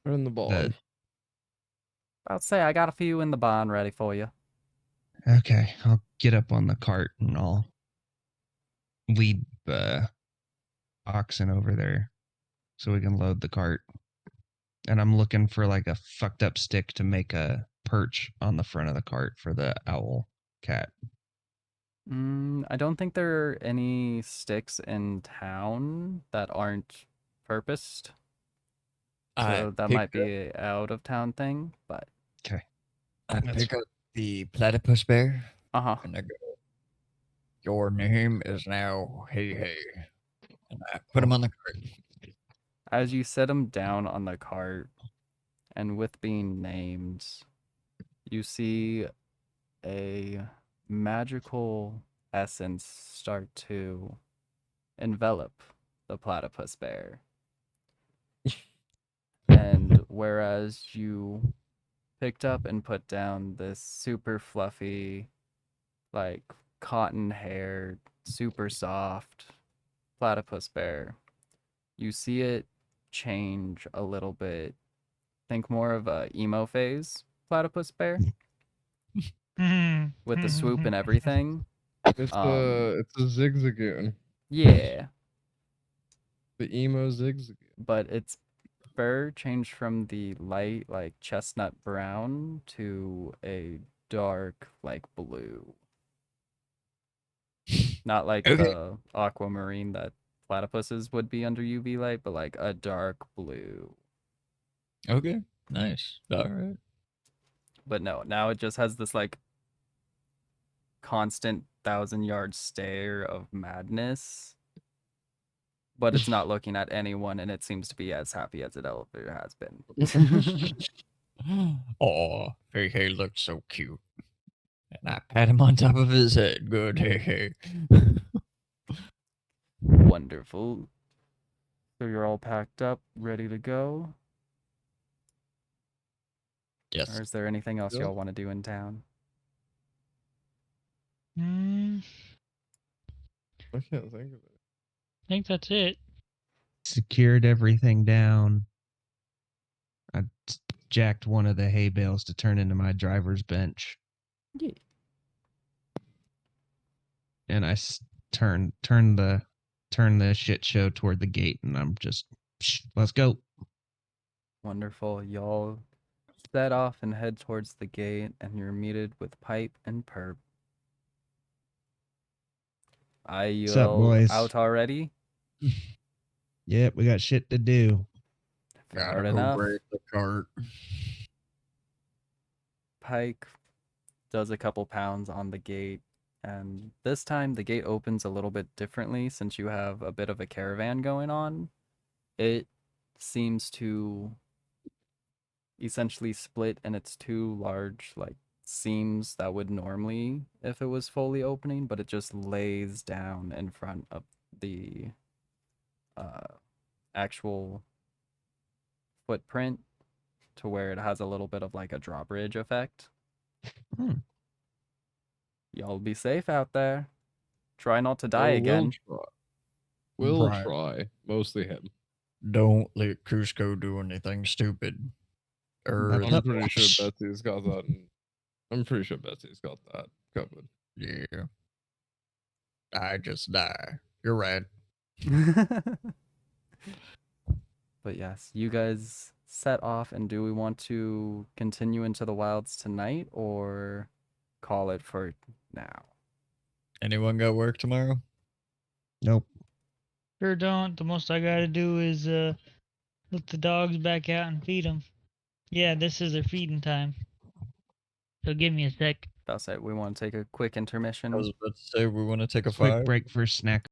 We're in the barn. I'd say I got a few in the barn ready for you. Okay, I'll get up on the cart and I'll lead the oxen over there so we can load the cart. And I'm looking for like a fucked up stick to make a perch on the front of the cart for the owl cat. I don't think there are any sticks in town that aren't purposed. So that might be a out of town thing, but Okay. I That's pick up the platypus bear uh-huh. and I go, your name is now Hey Hey. And I put him on the cart. As you set him down on the cart and with being named, you see a magical essence start to envelop the platypus bear. And whereas you picked up and put down this super fluffy, like cotton haired, super soft platypus bear, you see it change a little bit. Think more of a emo phase platypus bear with the swoop and everything. It's Um, a zigzagoon. Yeah, The emo zigzagoon. but its fur changed from the light, like chestnut brown, to a dark, like blue. Not like Okay. the aquamarine that platypuses would be under UV light, but like a dark blue. Okay. Nice. All right. But no, now it just has this like constant 1,000-yard stare of madness. But it's not looking at anyone, and it seems to be as happy as it ever has been. Oh, Hey Hey looks so cute. And I pat him on top of his head. Good, Hey Hey. Wonderful. So you're all packed up, ready to go? Yes. Or is there anything else Yeah. y'all want to do in town? I I can't think of it. think that's it. Secured everything down. I jacked one of the hay bales to turn into my driver's bench, Yeah. and I turn the shit show toward the gate, and I'm just let's go. Wonderful. Y'all set off and head towards the gate, and you're meted with Pipe and Perp. Are you What's up, boys? out already? Yep, we got shit to do. Fair Gotta go enough. grab the cart. Pike does a couple pounds on the gate, and this time the gate opens a little bit differently since you have a bit of a caravan going on. It seems to essentially split in its two large, like seams that would normally if it was fully opening, but it just lays down in front of the actual footprint to where it has a little bit of like a drawbridge effect. Hmm. Y'all be safe out there. Try not to die Oh, again. We'll Right. try. Mostly him. Don't let Cusco do anything stupid. Or That's I'm up. pretty sure Betsy's got that. I'm pretty sure Betsy's got that covered. yeah. I just die. You're right. But yes, you guys set off, and do we want to continue into the wilds tonight or call it for now? Anyone got work tomorrow? Nope. Sure don't. The most I gotta do is let the dogs back out and feed them. Yeah, this is their feeding time. So give me a sec. That's it. We want to take a quick intermission. I was about to say we want to take a Quick 5. break for snack